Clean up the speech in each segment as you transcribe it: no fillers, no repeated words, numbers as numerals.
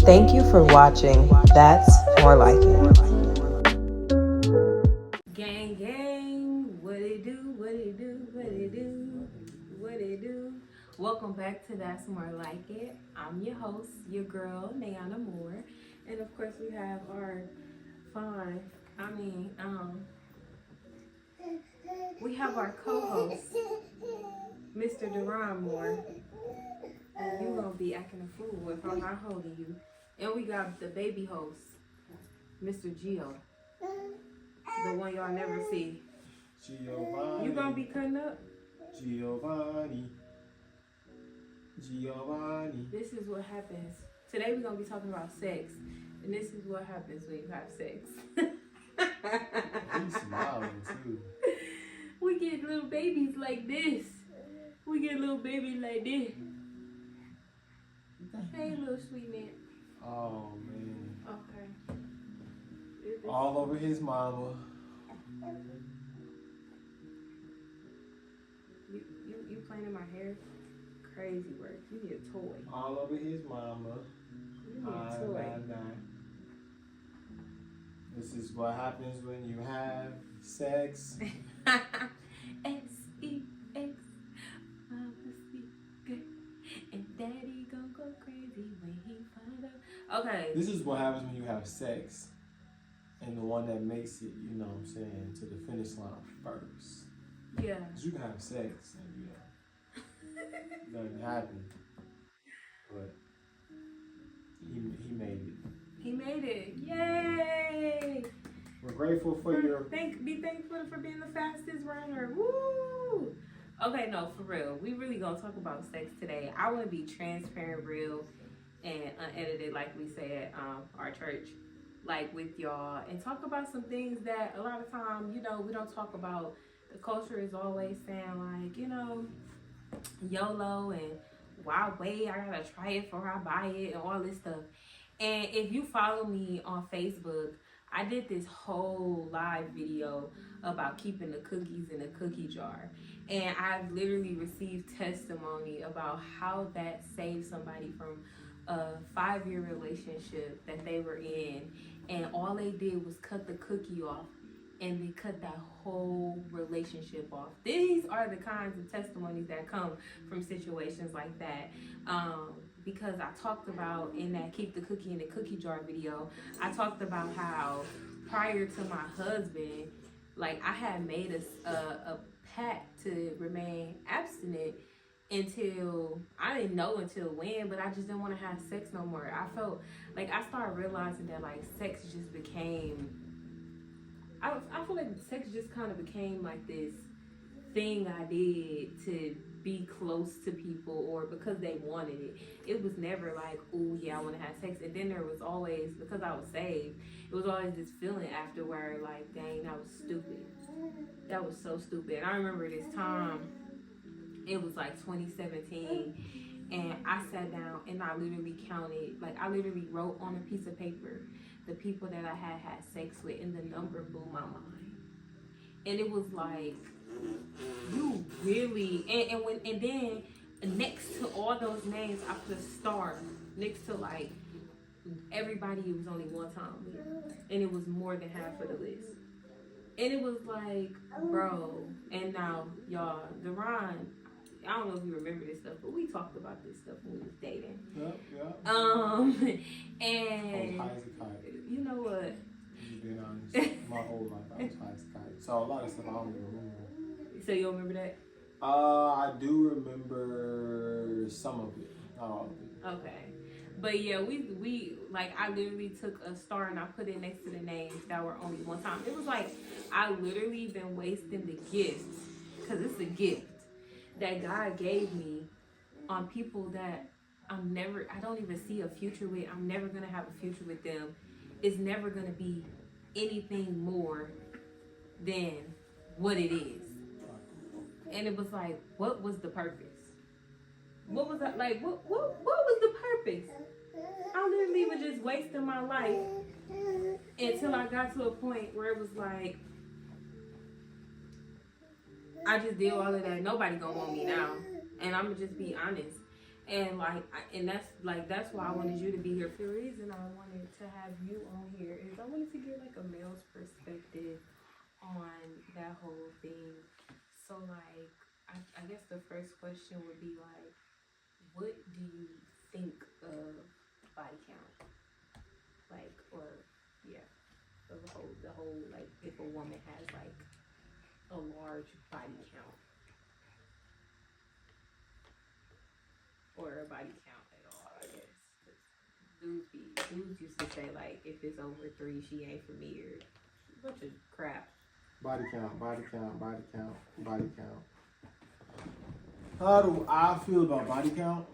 Thank you for watching. That's more like it. Gang, gang, what it do, what it do, what it do, what it do. Welcome back to That's More Like It. I'm your host, your girl, Nayana Moore. And of course we have our we have our co-host, Mr. Deron Moore. And you gonna be acting a fool if I'm not holding you. And we got the baby host, Mr. Gio. The one y'all never see. Giovanni. You gonna be cutting up? Giovanni. This is what happens. Today we're gonna be talking about sex. And this is what happens when you have sex. He's smiling too. We get little babies like this. We get little babies like this. Hey, little sweet man. Oh man. Okay. All over his mama. You playing in my hair? Crazy work. You need a toy. All over his mama. You need a toy. This is what happens when you have sex. S-E-X. Mama secret. And daddy gon' go crazy when he find out. Okay. This is what happens when you have sex. And the one that makes it, you know what I'm saying, to the finish line first. Yeah. Because you can have sex and, you know, nothing happened. But he made it. He made it. Yay! We're grateful for your... Be thankful for being the fastest runner. Woo! Okay, no, for real. We really gonna talk about sex today. I want to be transparent, real, and unedited, like we say at our church, like with y'all, and talk about some things that a lot of time, you know, we don't talk about. The culture is always saying like, you know, YOLO and why wait? I gotta try it before I buy it and all this stuff. And if you follow me on Facebook, I did this whole live video about keeping the cookies in a cookie jar. And I've literally received testimony about how that saved somebody from a 5-year relationship that they were in. And all they did was cut the cookie off and they cut that whole relationship off. These are the kinds of testimonies that come from situations like that. Because I talked about in that Keep the Cookie in the Cookie Jar video, I talked about how prior to my husband, like I had made a pact to remain abstinent until, I didn't know until when, but I just didn't want to have sex no more. I felt like I started realizing that like sex just became, I feel like sex just kind of became like this thing I did to be close to people or because they wanted it. It was never like, oh yeah, I want to have sex. And then there was always, because I was saved, it was always this feeling afterward like, dang, that was stupid. That was so stupid. And I remember this time, it was like 2017, and I sat down and I literally counted, like I literally wrote on a piece of paper the people that I had sex with, and the number blew my mind. And it was like, you really, and then next to all those names, I put a star next to like everybody it was only one time with, and it was more than half of the list. And it was like, bro, and now y'all, Deron, I don't know if you remember this stuff, but we talked about this stuff when we was dating. Yep. And I was high as a kite. You know what? Just being honest, my whole life I was high as a kite. So a lot of stuff I don't even remember. So you don't remember that? I do remember some of it, not all of it. Okay. But yeah, we like, I literally took a star and I put it next to the names that were only one time. It was like, I literally been wasting the gift, because it's a gift that God gave me on people that I don't even see a future with. I'm never going to have a future with them. It's never going to be anything more than what it is. And it was like, what was the purpose? What was that? Like, what was the purpose? I literally was just wasting my life until I got to a point where it was like, I just did all of that. Nobody gonna want me now. And I'm gonna just be honest. And that's why I wanted you to be here. For the reason I wanted to have you on here is I wanted to get like a male's perspective on that whole thing. So like, I guess the first question would be like, what do you think of body count? Like, or yeah, the whole like, if a woman has like a large body count or a body count at all, I guess. 'Cause dudes used to say like, if it's over 3, she ain't for me, or a bunch of crap. Body count, body count, body count, body count. How do I feel about body count?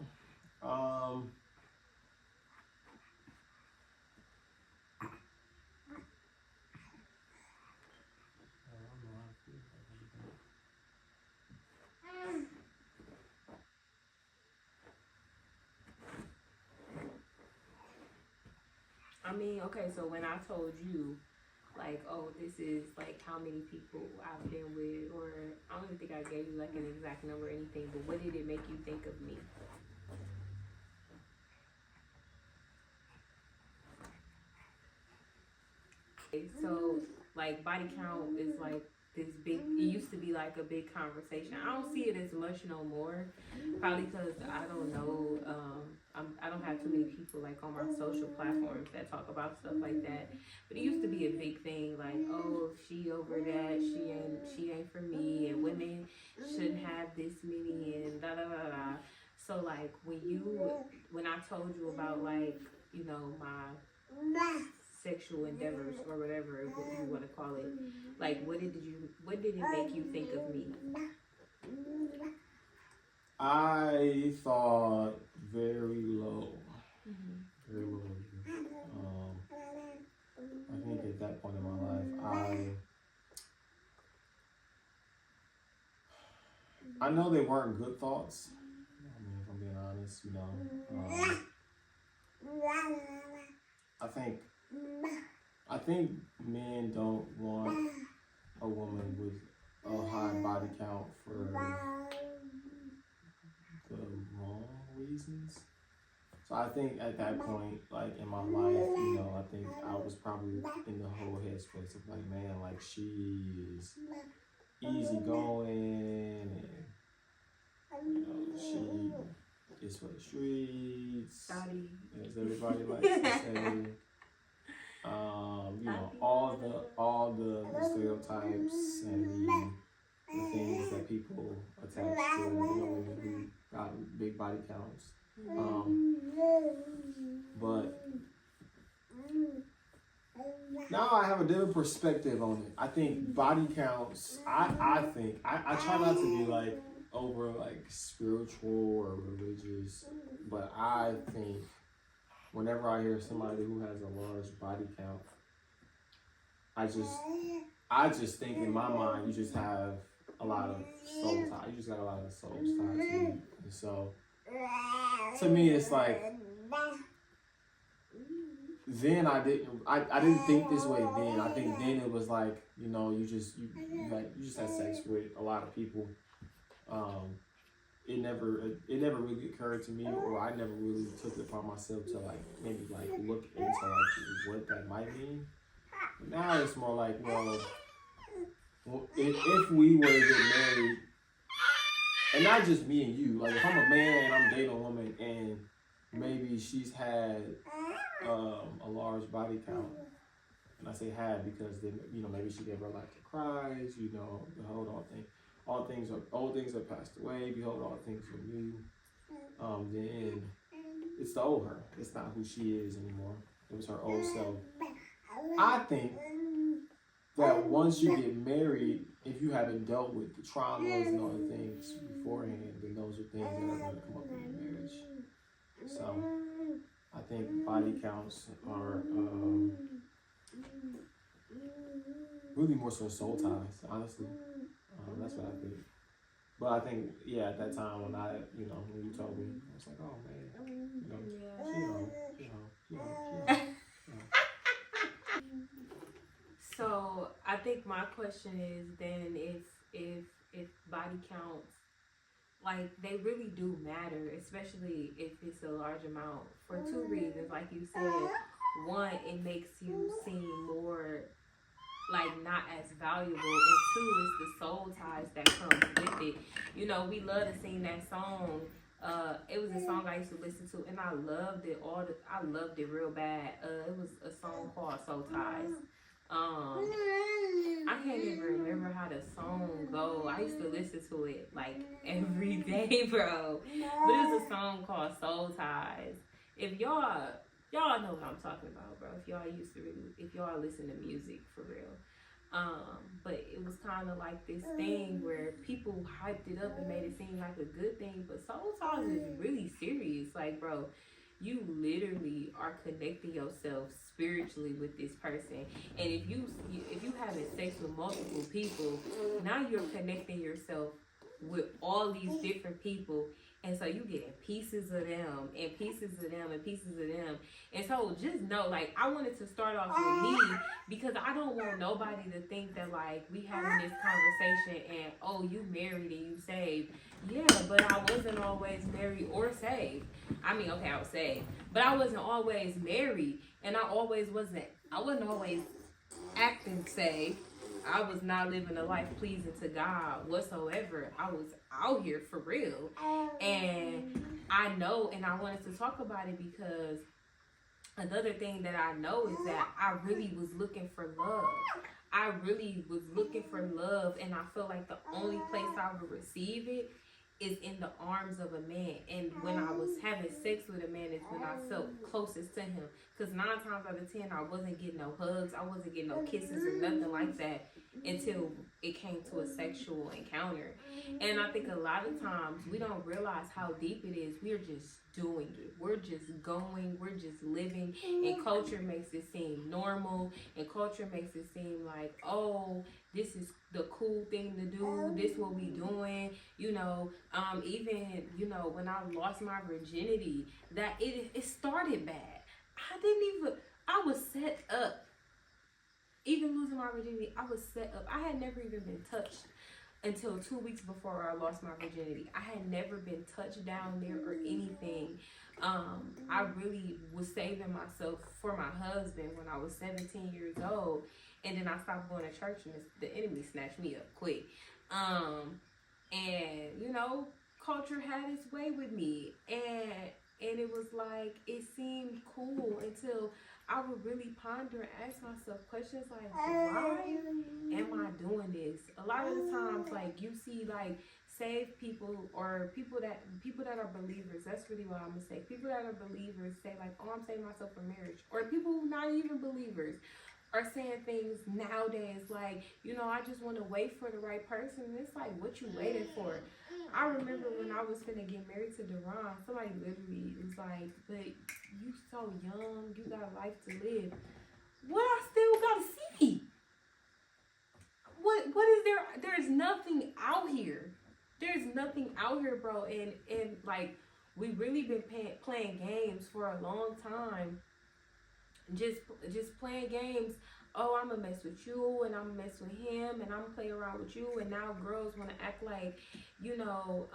I mean, okay, so when I told you, like, oh, this is like how many people I've been with, or I don't even think I gave you like an exact number or anything, but what did it make you think of me? Okay, so like body count is like this big, it used to be like a big conversation. I don't see it as much no more, probably because I don't know, I don't have too many people like on my social platforms that talk about stuff like that. But it used to be a big thing, like, oh, if she over that, she ain't for me, and women shouldn't have this many, and da da da da. So like when I told you about like, you know, my sexual endeavors or whatever you want to call it, like what did it make you think of me? I thought very low. Very low. I think at that point in my life, I know they weren't good thoughts. I mean, if I'm being honest, you know. I think men don't want a woman with a high body count for the wrong reasons. So I think at that point, like in my life, you know, I think I was probably in the whole headspace of like, man, like she is easygoing, and you know, she is for the streets, as everybody likes to say. You know, all the stereotypes and the things that people attach to, you know, women who got big body counts. But now I have a different perspective on it. I think body counts, I think I try not to be like over like spiritual or religious, but I think whenever I hear somebody who has a large body count, I just think in my mind, you just have a lot of soul ties. You just got a lot of soul ties to you. And so, to me, it's like, then I didn't think this way then. I think then it was like, you know, you just had sex with a lot of people. It never really occurred to me, or I never really took it upon myself to like maybe like look into like what that might mean. But now it's more like, well, if we were to get married, and not just me and you, like if I'm a man and I'm dating a woman and maybe she's had a large body count, and I say had because then, you know, maybe she gave her life to Christ, you know, behold all things have passed away, behold all things are new. Then it's the old her. It's not who she is anymore. It was her old self. I think that once you get married, if you haven't dealt with the traumas and other things beforehand, then those are things that are going to come up in your marriage. So I think body counts are really more so soul ties, honestly. That's what I think. But I think, yeah, at that time when you told me, I was like, oh man, you know. So I think my question is then if body counts like they really do matter, especially if it's a large amount, for two reasons. Like you said, one, it makes you seem more like not as valuable, and two, it's the soul ties that comes with it. You know, we love to sing that song. It was a song I used to listen to, and I loved it. I loved it real bad. It was a song called Soul Ties. I can't even remember how the song go. I used to listen to it like every day, bro. But it's a song called Soul Ties. If y'all know what I'm talking about, bro. If y'all listen to music for real. But it was kind of like this thing where people hyped it up and made it seem like a good thing. But Soul Ties is really serious. Like, bro, you literally are connecting yourself spiritually with this person. And if you having sex with multiple people, now you're connecting yourself with all these different people. And so you getting pieces of them and pieces of them and pieces of them. And so just know, like, I wanted to start off with me because I don't want nobody to think that, like, we having this conversation and, oh, you married and you saved. Yeah, but I wasn't always married or saved. I mean, okay, I was saved. But I wasn't always married. And I wasn't always acting saved. I was not living a life pleasing to God whatsoever. I was out here for real. And I know, and I wanted to talk about it because another thing that I know is that I really was looking for love. I really was looking for love, and I feel like the only place I would receive it is in the arms of a man. And when I was having sex with a man is when I felt closest to him. Because 9 times out of 10, I wasn't getting no hugs, I wasn't getting no kisses or nothing like that until it came to a sexual encounter. And I think a lot of times we don't realize how deep it is. We're just doing it. We're just going. We're just living. And culture makes it seem normal. And culture makes it seem like, oh, this is the cool thing to do. This what we doing. You know, even, you know, when I lost my virginity, that it started bad. I was set up. Even losing my virginity, I was set up. I had never even been touched until 2 weeks before I lost my virginity. I had never been touched down there or anything. I really was saving myself for my husband when I was 17 years old. And then I stopped going to church and the enemy snatched me up quick. And, you know, culture had its way with me. And it was like, it seemed cool until I would really ponder and ask myself questions like, why am I doing this? A lot of the times, like, you see, like, saved people or people that are believers. That's really what I'm gonna say. People that are believers say, like, oh, I'm saving myself for marriage. Or people who not even believers are saying things nowadays like, you know, I just want to wait for the right person. And it's like, what you waiting for? I remember when I was finna get married to Deron, somebody literally was like, but you so young, you got a life to live. What I still gotta see? What is there? There's nothing out here. There's nothing out here, bro. And like, we really been playing games for a long time. Just playing games. Oh, I'm gonna mess with you, and I'm gonna mess with him, and I'm gonna play around with you. And now girls want to act like, you know,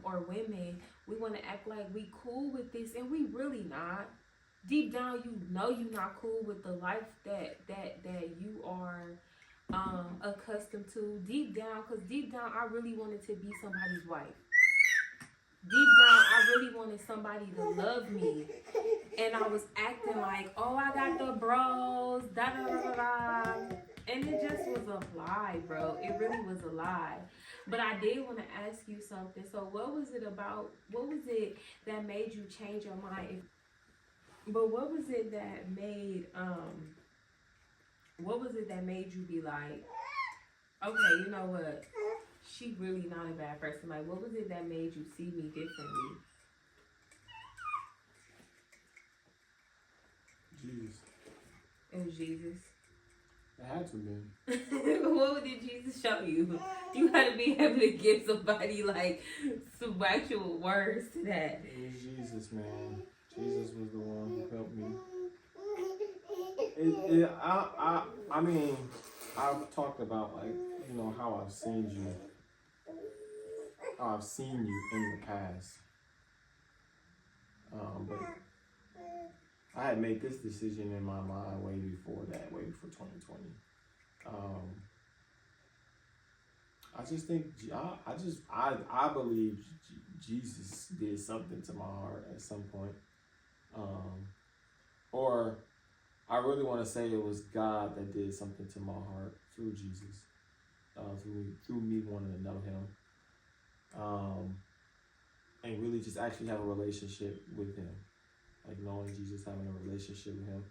or women, we want to act like we cool with this, and we really not. Deep down, you know you're not cool with the life that you are accustomed to. Deep down, I really wanted to be somebody's wife. Deep down, I really wanted somebody to love me. And I was acting like, oh, I got the bros, da da da da da. And it just was a lie, bro. It really was a lie. But I did want to ask you something. So what was it that made you change your mind? But what was it that made you be like, okay, you know what? She really not a bad person. Like, what was it that made you see me differently? Jesus. It was Jesus. It had to be. What did Jesus show you? You gotta be able to give somebody like some actual words to that. It was Jesus, man. Jesus was the one who helped me. I mean, I've talked about, like, you know, how I've seen you. I've seen you in the past. But I had made this decision in my mind way before that, way before 2020. I just think, I believe Jesus did something to my heart at some point. Or I really want to say it was God that did something to my heart through Jesus, through me wanting to know him. And really just actually have a relationship with him. Like knowing Jesus, having a relationship with him.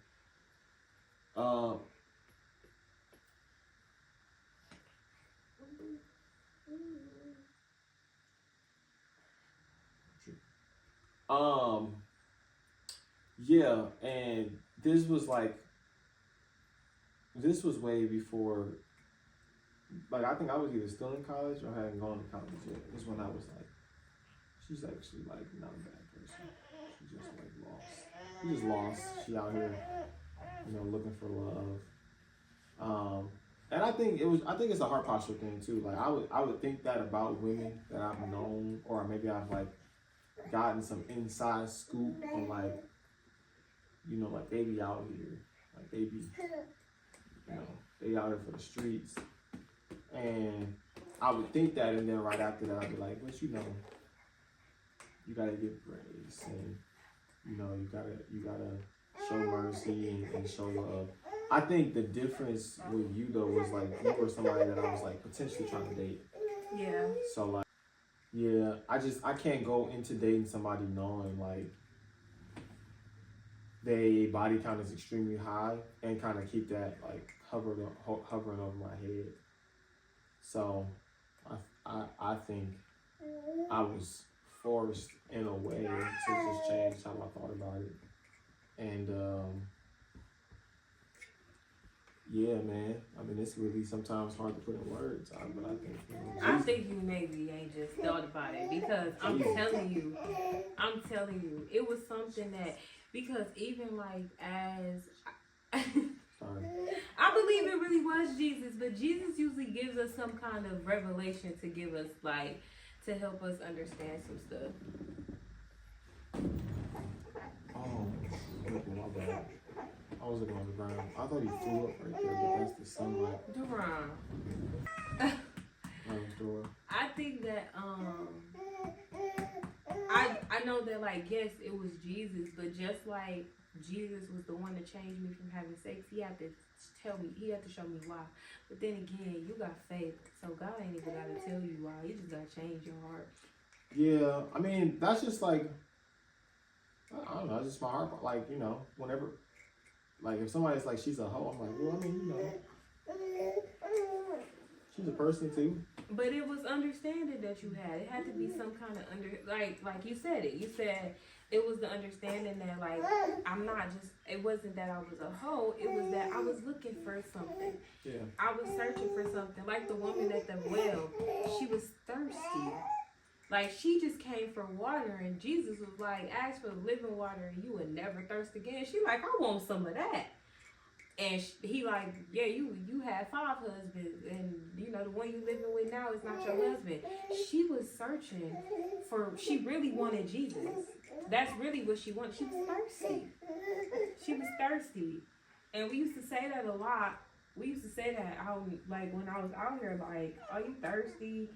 Yeah, and this was way before, like I think I was either still in college or hadn't gone to college yet. This is when I was like, she's actually like not a bad person. She just like lost. She just lost. She out here, looking for love. And I think it's a heart posture thing too. Like I would think that about women that I've known, or maybe I've like gotten some inside scoop on like, like they be out here, like they be, they out here for the streets. And I would think that, and then right after that I'd be like, but you gotta give grace, and you gotta show mercy and show love. I think the difference with you though was like you were somebody that I was like potentially trying to date. Yeah. So like, yeah, I can't go into dating somebody knowing like their body count is extremely high and kind of keep that like hovering over my head. So I think I was forced in a way to just change how I thought about it. And yeah, man. I mean, it's really sometimes hard to put in words, but I think. I think you maybe ain't just thought about it, because I'm telling you, it was something that, because even like as I believe it really was Jesus, but Jesus usually gives us some kind of revelation to give us like to help us understand some stuff. Oh, my bad. I was looking on the ground. I thought he flew up right there, but that's the sunlight. Duran. I think that I know that like yes it was Jesus, but just like Jesus was the one to change me from having sex, he had to show me why. But then again, you got faith, so God ain't even gotta tell you why. He just gotta change your heart. Yeah, I mean that's just like, I don't know, it's just my heart. Like, whenever, like if somebody's like she's a hoe, I'm like, well, I mean, she's a person too. But it was understanding that you had. It had to be some kind of like you said it. You said it was the understanding that like I'm not just. It wasn't that I was a hoe. It was that I was looking for something. Yeah. I was searching for something. Like the woman at the well, she was thirsty. Like she just came for water, and Jesus was like, "Ask for living water, and you would never thirst again." She like, "I want some of that." And he like, yeah, you had 5 husbands, and the one you living with now is not your husband. She was searching she really wanted Jesus. That's really what she wanted. She was thirsty. And we used to say that a lot. We used to say that like when I was out here, like, are you thirsty?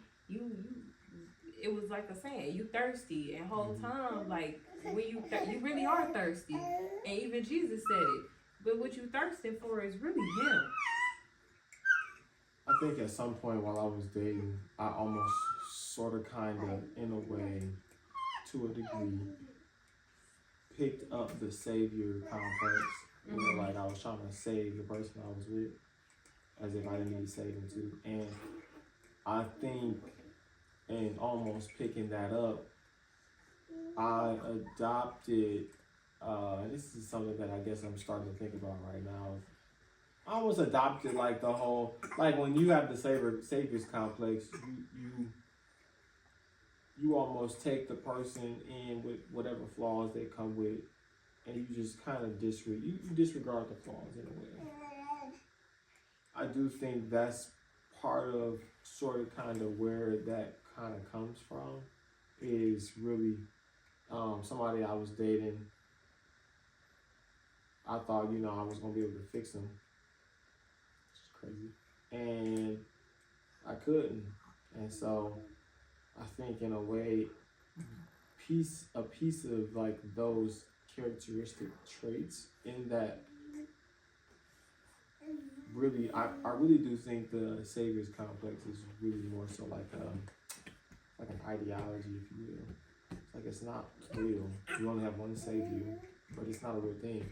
It was like a saying, you thirsty. And whole time, like, when you really are thirsty. And even Jesus said it. But what you thirsting for is really him. I think at some point while I was dating, I almost sort of kind of, in a way, to a degree, picked up the savior complex. Like I was trying to save the person I was with, as if I didn't need saving too. And I think, in almost picking that up, I adopted, this is something that I guess I'm starting to think about right now. I almost adopted like the whole, like when you have the savior's complex, you almost take the person in with whatever flaws they come with, and you just kind of disregard the flaws in a way. I do think that's part of sort of kind of where that kind of comes from is really somebody I was dating. I thought, I was gonna be able to fix him, which is crazy, and I couldn't. And so I think in a way, a piece of like those characteristic traits in that really, I really do think the Savior's complex is really more so like an ideology, if you will. Like it's not real. You only have one Savior, but it's not a real thing.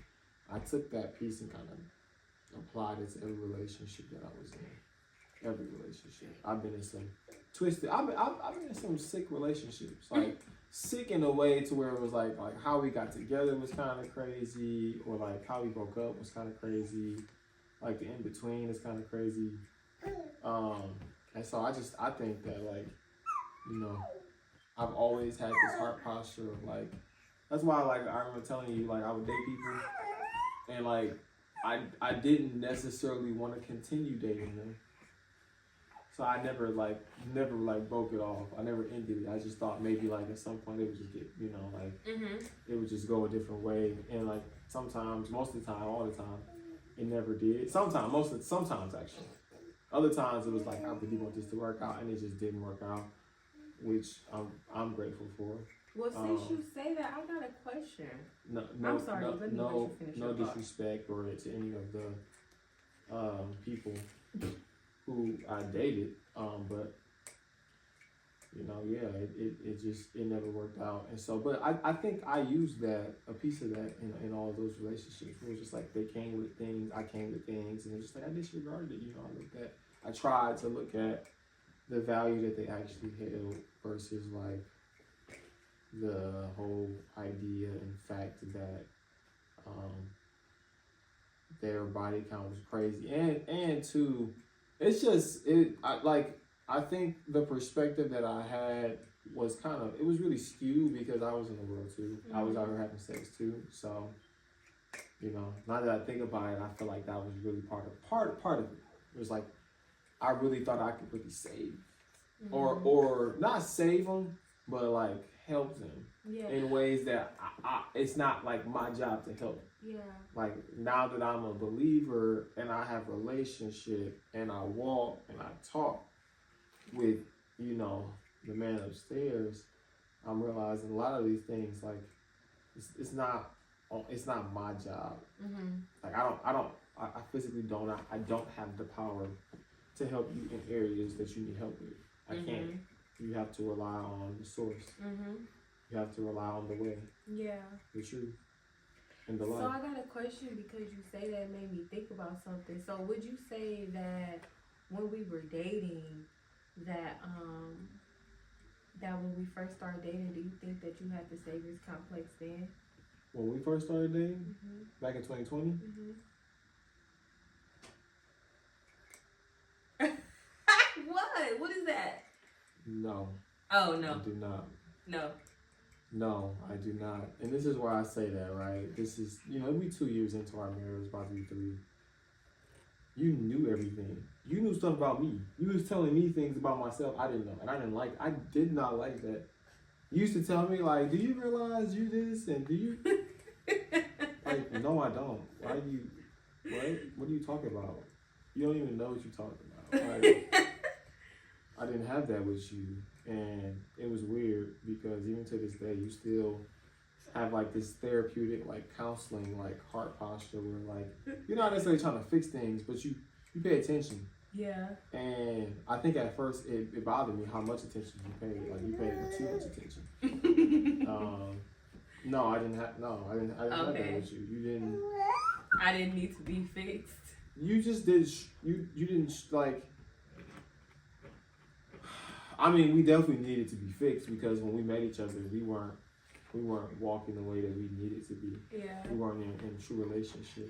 I took that piece and kind of applied it to every relationship that I was in. Every relationship. I've been in some twisted. I've been in some sick relationships. Like sick in a way to where it was like how we got together was kind of crazy, or like how we broke up was kind of crazy. Like the in between is kind of crazy. And so I think that like, I've always had this heart posture of like, that's why like I remember telling you like I would date people and like I didn't necessarily want to continue dating them. So I never broke it off. I never ended it. I just thought maybe like at some point it would just get, it would just go a different way. And like sometimes, most of the time, all the time, it never did. Sometimes actually. Other times it was like I really want this to work out, and it just didn't work out, which I'm grateful for. Well, since you say that, I got a question. No, I'm sorry. Let me let you finish no your thought. disrespect or to any of the people who I dated, but it never worked out. And so, but I think I used a piece of that in all of those relationships. It was just like they came with things, I came with things, and it was just like I disregarded it. I tried to look at the value that they actually held versus like the whole idea and fact that their body count was crazy, and two, it's just I think the perspective that I had was it was really skewed because I was in the world too. Mm-hmm. I was out here having sex too. So, now that I think about it, I feel like that was really part of it. It was like, I really thought I could really save, mm-hmm. or not save them, but like help them in ways that it's not like my job to help. Yeah. Like now that I'm a believer and I have a relationship and I walk and I talk with, the man upstairs, I'm realizing a lot of these things, like it's not my job. Mm-hmm. Like I physically don't have the power to help you in areas that you need help with. I mm-hmm. can't. You have to rely on the source. Mm-hmm. You have to rely on the way. Yeah. The truth. And the life. So I got a question because you say that made me think about something. So would you say that when we were dating, that when we first started dating, do you think that you had the Savior's complex then? When we first started dating, mm-hmm. back in 2020? Mm-hmm. What is that? No. Oh, no. I do not. No. No, I do not. And this is why I say that, right? This is, we 2 years into our marriage, about to be 3. You knew everything. You knew stuff about me. You was telling me things about myself I didn't know. And I did not like that. You used to tell me, like, do you realize you this? And do you? Like, no, I don't. Why do you, what are you talking about? You don't even know what you're talking about. Like, I didn't have that with you. And it was weird because even to this day, you still have like this therapeutic, like counseling, like heart posture where like, you're not necessarily trying to fix things, but you pay attention. Yeah. And I think at first it bothered me how much attention you paid. Like you paid too much attention. No, I didn't have have that with you. You didn't. I didn't need to be fixed. You just did. You didn't like. I mean, we definitely needed to be fixed because when we met each other, we weren't walking the way that we needed to be. Yeah. We weren't in a true relationship.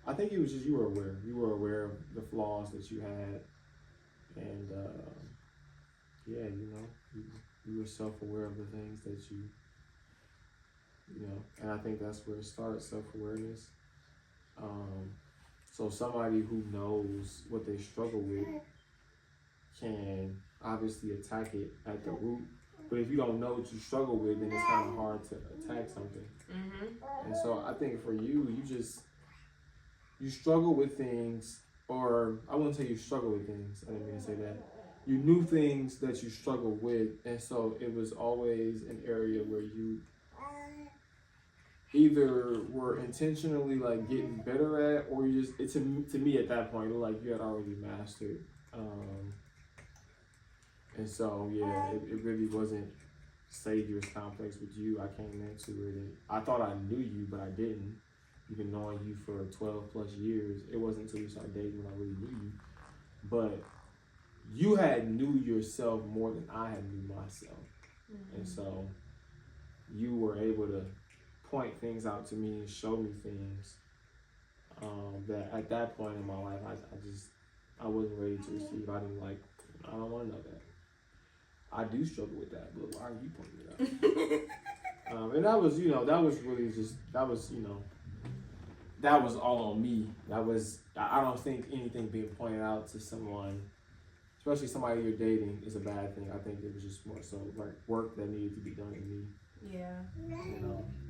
I think it was just you were aware. You were aware of the flaws that you had, and you were self-aware of the things that you and I think that's where it starts, self-awareness. So somebody who knows what they struggle with can obviously attack it at the root. But if you don't know what you struggle with, then it's kind of hard to attack something. And so I think for you, you struggle with things, or I wouldn't say you struggle with things. I didn't mean to say that. You knew things that you struggled with, and so it was always an area where you either were intentionally like getting better at, or you just to me at that point, like you had already mastered. And so yeah, it really wasn't savior's complex with you. I came into it and I thought I knew you, but I didn't. Even knowing you for 12 plus years, it wasn't until we started dating when I really knew you. But you had knew yourself more than I had knew myself. And so you were able to point things out to me and show me things that at that point in my life, I wasn't ready to receive. I don't want to know that. I do struggle with that, but why are you pointing it out? And that was, that was really just, that was all on me. I don't think anything being pointed out to someone, especially somebody you're dating, is a bad thing. I think it was just more so like work that needed to be done in me. Yeah.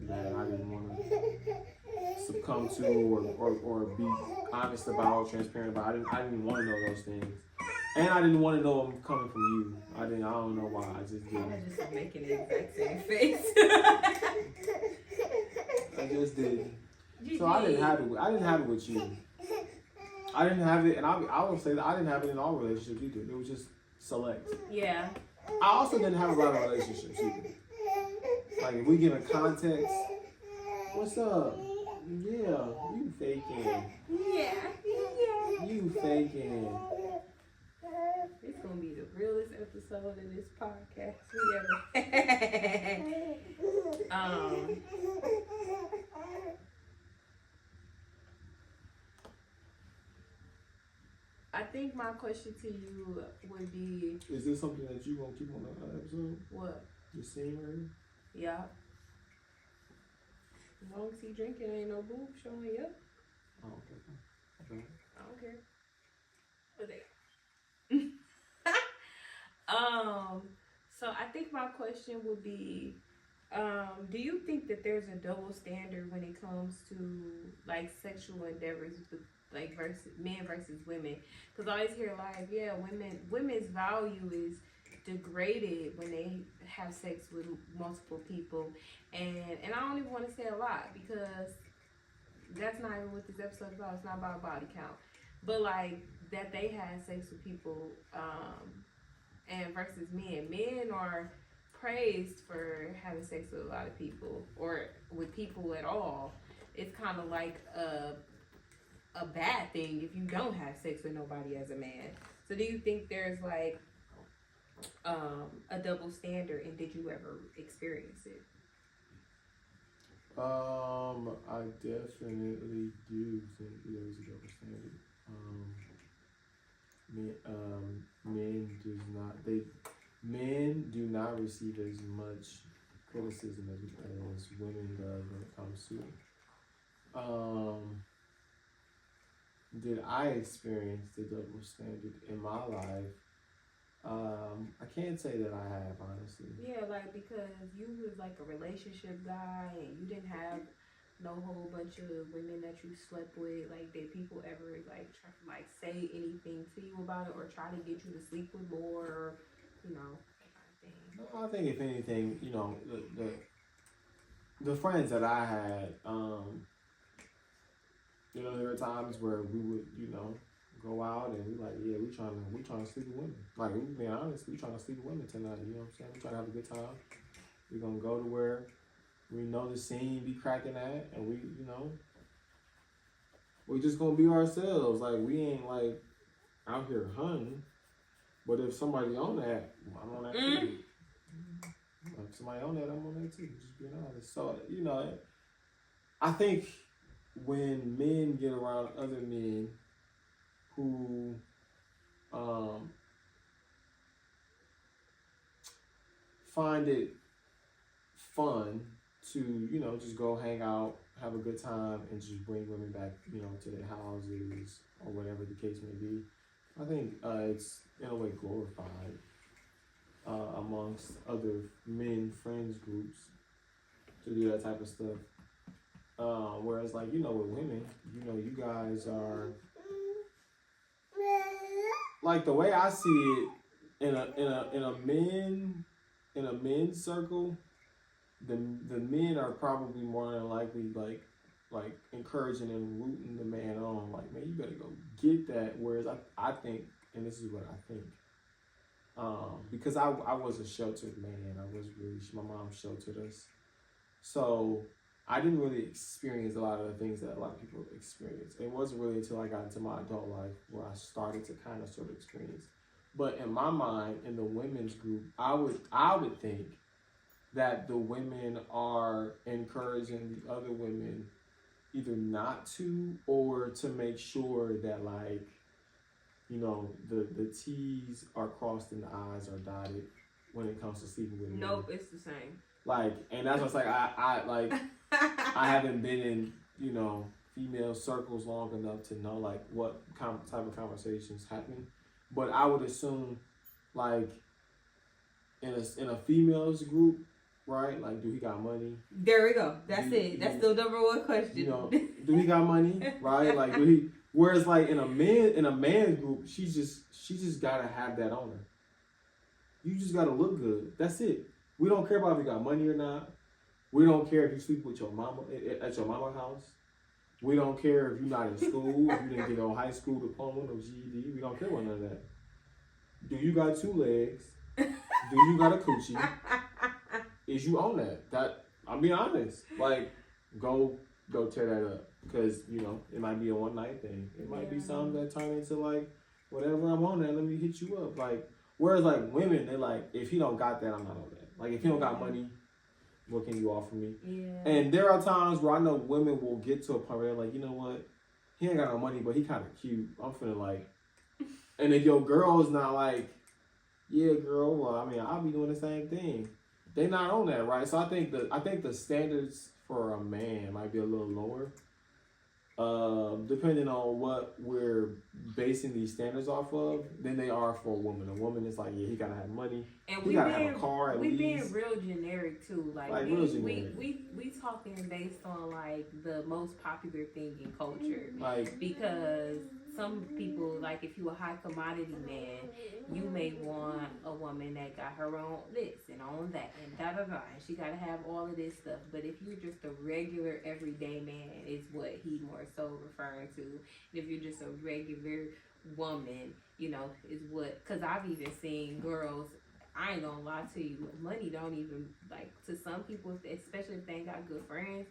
That I didn't want to succumb to or be honest about, transparent about. I didn't want to know those things. And I didn't want to know them coming from you. I don't know why. I just didn't. I was just making the exact same face. I just didn't. So I didn't have it with you. I didn't have it, and I will say that I didn't have it in all relationships either. It was just select. Yeah. I also didn't have a lot of relationships either. Like if we give a context, what's up? Yeah, you faking. Yeah. You faking. It's gonna be the realest episode of this podcast we ever had. I think my question to you would be, is this something that you gonna keep on the episode? What? The scene right? Yeah. As long as he drinking, ain't no boob showing up. Oh, okay. I don't care. But so I think my question would be, do you think that there's a double standard when it comes to like sexual endeavors, like men versus women? Because I always hear like, yeah, women's value is degraded when they have sex with multiple people, and I don't even want to say a lot because that's not even what this episode's about. It's not about body count, but like that they had sex with people, and versus men are praised for having sex with a lot of people or with people at all. It's kind of like a bad thing if you don't have sex with nobody as a man. So do you think there's like a double standard, and did you ever experience it? I definitely do think there's a double standard. Men do not receive as much criticism as women does when it comes to it. Did I experience the double standard in my life? I can't say that I have, honestly. Yeah, like because you was like a relationship guy and you didn't have no whole bunch of women that you slept with. Like, did people ever like try to like say anything to you about it or try to get you to sleep with more, or, that kind of thing? No, I think if anything, the friends that I had, there were times where we would, go out and we like, yeah, we trying to sleep with women. Like, we being honest, we trying to sleep with women tonight. You know what I'm saying? We trying to have a good time. We gonna go to where we know the scene be cracking at, and we just gonna be ourselves. Like, we ain't like out here hunting. But if somebody on that, I'm on that too. If somebody on that, I'm on that too. Just being honest. So I think when men get around other men who find it fun to, you know, just go hang out, have a good time, and just bring women back, you know, to their houses or whatever the case may be. I think it's in a way glorified amongst other men friends groups to do that type of stuff. Whereas, like, you know, with women, you know, you guys are like, the way I see it in a men's circle, the men are probably more than likely like encouraging and rooting the man on, like, man, you better go get that. Whereas I think, and this is what I think, because I was a sheltered man. I was really, my mom sheltered us, so I didn't really experience a lot of the things that a lot of people experience. It wasn't really until I got into my adult life where I started to kind of sort of experience. But in my mind, in the women's group, I would think that the women are encouraging the other women either not to, or to make sure that, like, you know, the T's are crossed and the I's are dotted when it comes to sleeping with women. Nope, it's the same. Like, and that's what's like, I like, I haven't been in, you know, female circles long enough to know, like, what type of conversations happen. But I would assume, like, in a females group, right? Like, do he got money? There we go. That's it. That's the number one question. You know, do he got money? Right? Like, do he? Whereas, like, in a man's group, she just gotta have that on her. You just gotta look good. That's it. We don't care about if you got money or not. We don't care if you sleep with your mama at your mama's house. We don't care if you're not in school, if you didn't get no high school diploma, no GED. We don't care about none of that. Do you got 2 legs? Do you got a coochie? Is you on that? That, I'm being honest. Like, go tear that up, because, you know, it might be a one night thing. It might be something that turn into, like, whatever, I'm on that, let me hit you up. Like, whereas, like, women, they're like, if he don't got that, I'm not on that. Like, if he don't got money, what can you offer me? Yeah. And there are times where I know women will get to a point where they're like, you know what, he ain't got no money, but he kind of cute. I'm finna, like, and if your girl is not like, yeah, girl, well, I mean, I'll be doing the same thing. They're not on that, right? So I think the standards for a man might be a little lower, depending on what we're basing these standards off of, than they are for a woman. A woman is like, yeah, he gotta have money, and he gotta have a car at least. We being real generic too, like real generic. We talking based on, like, the most popular thing in culture, like, because some people, like, if you a high commodity man, you may want a woman that got her own this and on that and da da da, and she gotta have all of this stuff. But if you're just a regular everyday man, is what he more so referring to. And if you're just a regular woman, you know, is what, because I've even seen girls, I ain't gonna lie to you, money don't even, like, to some people, especially if they ain't got good friends,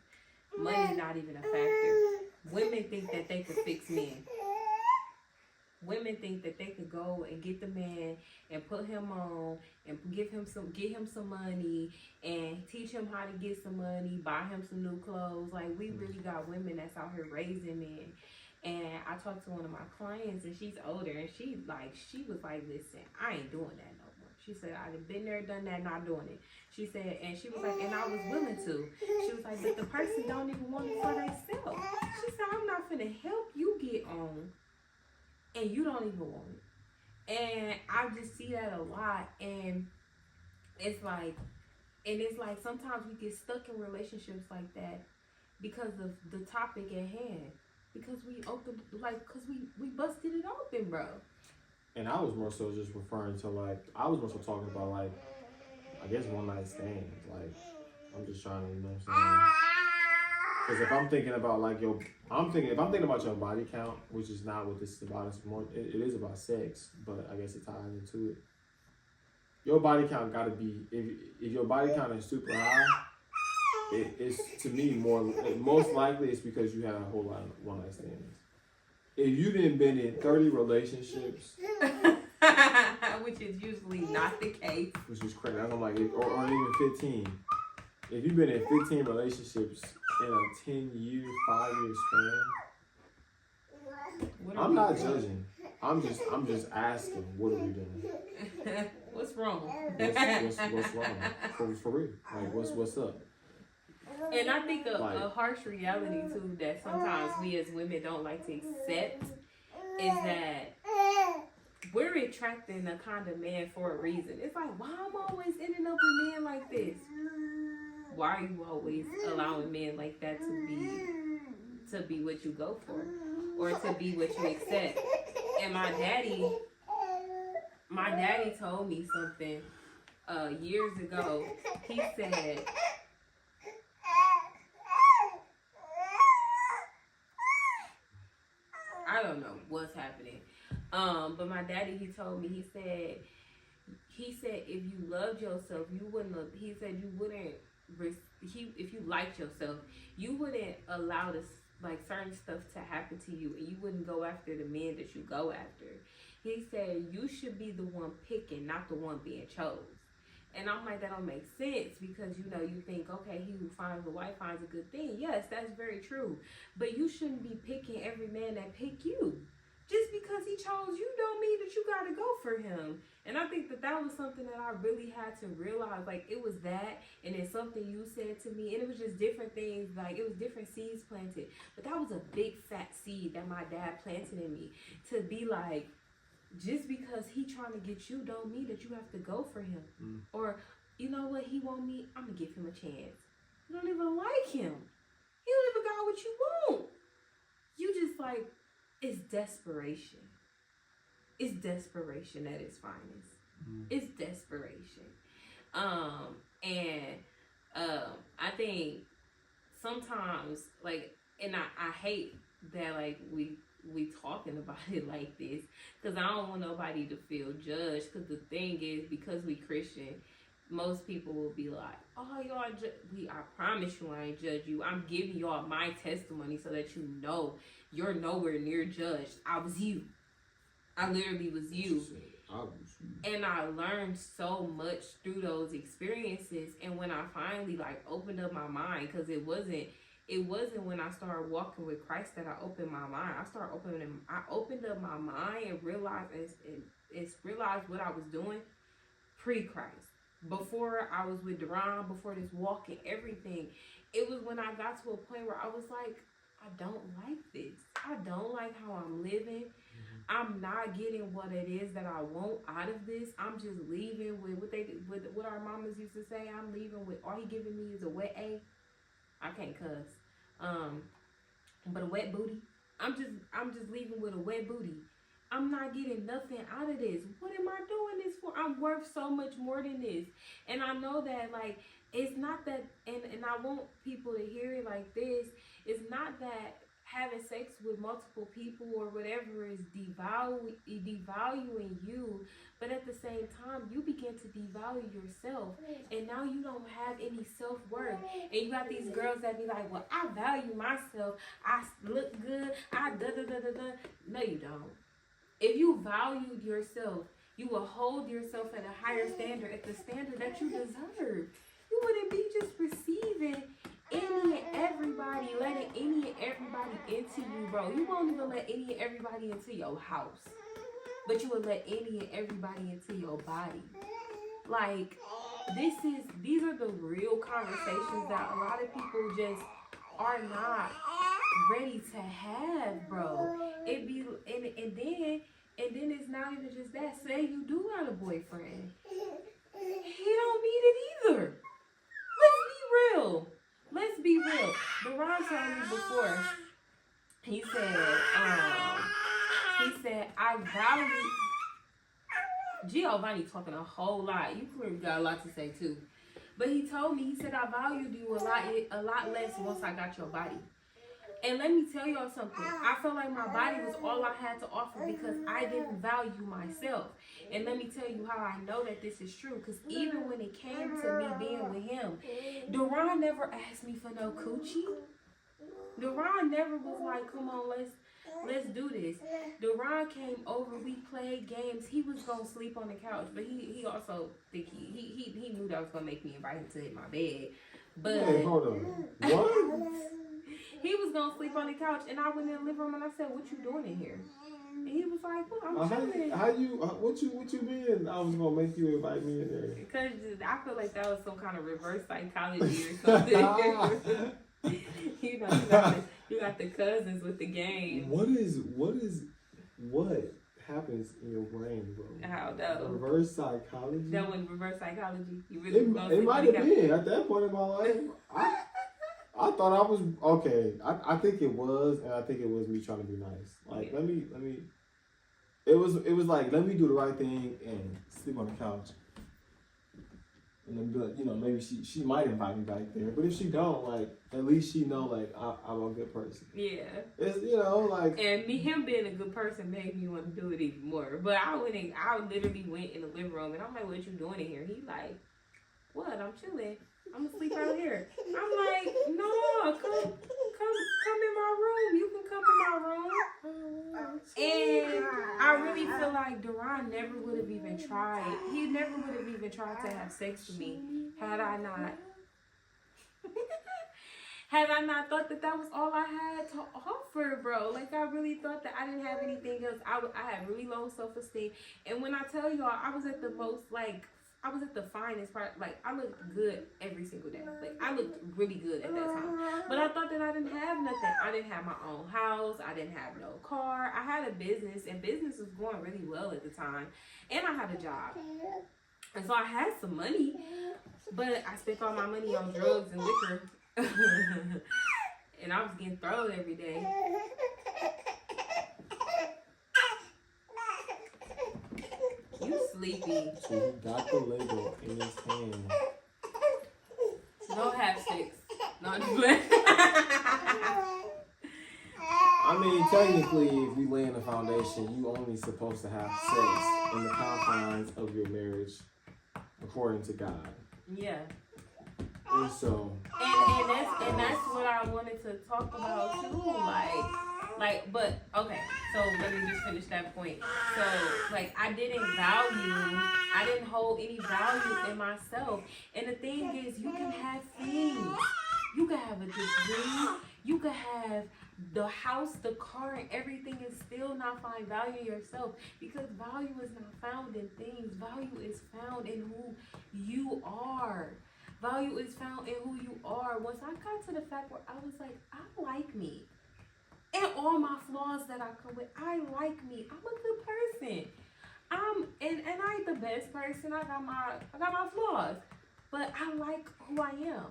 money's not even a factor. Women think that they could fix men. Women think that they could go and get the man and put him on and get him some money and teach him how to get some money, buy him some new clothes. Like, we really got women that's out here raising men. And I talked to one of my clients, and she's older, and she was like, listen, I ain't doing that no more. She said, I've been there, done that, not doing it. She said, and she was like, and I was willing to. She was like, but the person don't even want it for themselves. She said, I'm not finna help you get on, and you don't even want it. And I just see that a lot. And it's like sometimes we get stuck in relationships like that because of the topic at hand. Because we busted it open, bro. And I was more so just referring to, like, I was more so talking about, like, I guess one night stands. Like, I'm just trying to, you know what I'm saying? Because if I'm thinking about, like, if I'm thinking about your body count, which is not what this is about, it's more, it is about sex, but I guess it ties into it. Your body count gotta be, if your body count is super high, it's, to me, most likely it's because you had a whole lot of one night stands. If you didn't been in 30 relationships, which is usually not the case, which is crazy, I'm like, or even 15. If you've been in 15 relationships in a 10-year, 5-year span, I'm not judging. I'm just asking, what are we doing? What's wrong? What's wrong? For real. Like, what's up? And I think Like- a harsh reality too that sometimes we as women don't like to accept is that we're attracting a kind of man for a reason. It's like, why am I always ending up with men like this? Why are you always allowing men like that to be what you go for, or to be what you accept? And my daddy told me something years ago. He said, I don't know what's happening. But my daddy, he told me, he said if you loved yourself, you wouldn't. He said you wouldn't. If you liked yourself, you wouldn't allow this like certain stuff to happen to you, and you wouldn't go after the men that you go after. He said you should be the one picking, not the one being chose. And I'm like, that don't make sense, because you think, okay, he who finds a wife finds a good thing. Yes, that's very true. But you shouldn't be picking every man that pick you. Just because he chose you don't mean that you gotta go for him. And I think that was something that I really had to realize. Like, it was that, and then something you said to me, and it was just different things. Like, it was different seeds planted. But that was a big fat seed that my dad planted in me, to be like, just because he trying to get you don't mean that you have to go for him. Or, you know what, he want me, I'm gonna give him a chance. You don't even like him. He don't even got what you want. You just like, it's desperation. It's desperation at its finest. It's desperation. I think sometimes, like, and I hate that, like, we talking about it like this, because I don't want nobody to feel judged. Because the thing is, because we Christian, most people will be like, oh, y'all, I promise you I ain't judge you. I'm giving y'all my testimony so that you know you're nowhere near judged. I was you. I literally was you. And I learned so much through those experiences. And when I finally like opened up my mind, because it wasn't when I started walking with Christ that I opened my mind. I opened up my mind and realized what I was doing pre-Christ. Before I was with Duran, before this walk and everything, it was when I got to a point where I was like, I don't like this. I don't like how I'm living. I'm not getting what it is that I want out of this. I'm just leaving with what our mamas used to say. I'm leaving with, all he giving me is a wet A. I can't cuss. But a wet booty. I'm just leaving with a wet booty. I'm not getting nothing out of this. What am I doing this for? I'm worth so much more than this. And I know that, like, it's not that, and I want people to hear it like this. It's not that having sex with multiple people or whatever is devaluing you, but at the same time, you begin to devalue yourself, and now you don't have any self-worth. And you got these girls that be like, well, I value myself, I look good, I da-da-da-da-da. No, you don't. If you valued yourself, you will hold yourself at a higher standard, at the standard that you deserve. You wouldn't be just receiving any and everybody, letting any and everybody into you, bro. You won't even let any and everybody into your house, but you will let any and everybody into your body. Like, these are the real conversations that a lot of people just are not ready to have, bro. It be and then it's not even just that. Say you do got a boyfriend, he don't need it either. Let's be real. Duran told me before. He said, I value. Giovanni talking a whole lot. You clearly got a lot to say too. But he told me, he said, I valued you a lot less once I got your body. And let me tell y'all something. I felt like my body was all I had to offer because I didn't value myself. And let me tell you how I know that this is true. Because even when it came to me being with him, Duran never asked me for no coochie. Duran never was like, come on, let's do this. Duran came over, we played games. He was gonna sleep on the couch, but he also think he knew that was gonna make me invite him to hit my bed. But hey, hold on. What? He was gonna gonna sleep on the couch. And I went in the living room and I said, what you doing in here? And he was like, well, I'm chilling. What you been? I was gonna make you invite me in there. Because I feel like that was some kind of reverse psychology or something. You know, you got the cousins with the game. What happens in your brain, bro? How though? Reverse psychology. That was reverse psychology. You really it might have been at that point in my life. I thought I was okay. I think it was, and I think it was me trying to be nice. Like let me. It was like, let me do the right thing and sleep on the couch. And then be like, you know, maybe she might invite me back there. But if she don't, like, at least she know, like, I'm a good person. Yeah. It's, you know, like. And him being a good person made me want to do it even more. But I literally went in the living room and I'm like, what you doing in here? He like, what? I'm chilling. I'm gonna sleep out here. I'm like, no, come in my room. You can come in my room. And I really feel like Duran never would have even tried. He never would have even tried to have sex with me had I not thought that was all I had to offer, bro. Like, I really thought that I didn't have anything else. I had really low self-esteem. And when I tell y'all, I was at the finest part. Like, I looked good every single day. Like, I looked really good at that time. But I thought that I didn't have nothing. I didn't have my own house. I didn't have no car. I had a business, and business was going really well at the time. And I had a job. And so I had some money. But I spent all my money on drugs and liquor. And I was getting thrown every day. You sleepy. So he got the Lego in his hand. No have sex. No. I mean, technically, if you lay in the foundation, you only supposed to have sex in the confines of your marriage, according to God. Yeah. And so. And that's what I wanted to talk about too. But okay. So let me just finish that point. So like, I didn't hold any value in myself. And the thing is, you can have things. You can have a degree. You can have the house, the car, and everything, and still not find value in yourself. Because value is not found in things. Value is found in who you are. Value is found in who you are. Once I got to the fact where I was like, I like me. And all my flaws that I come with, I like me. I'm a good person. And I ain't the best person. I got my flaws. But I like who I am.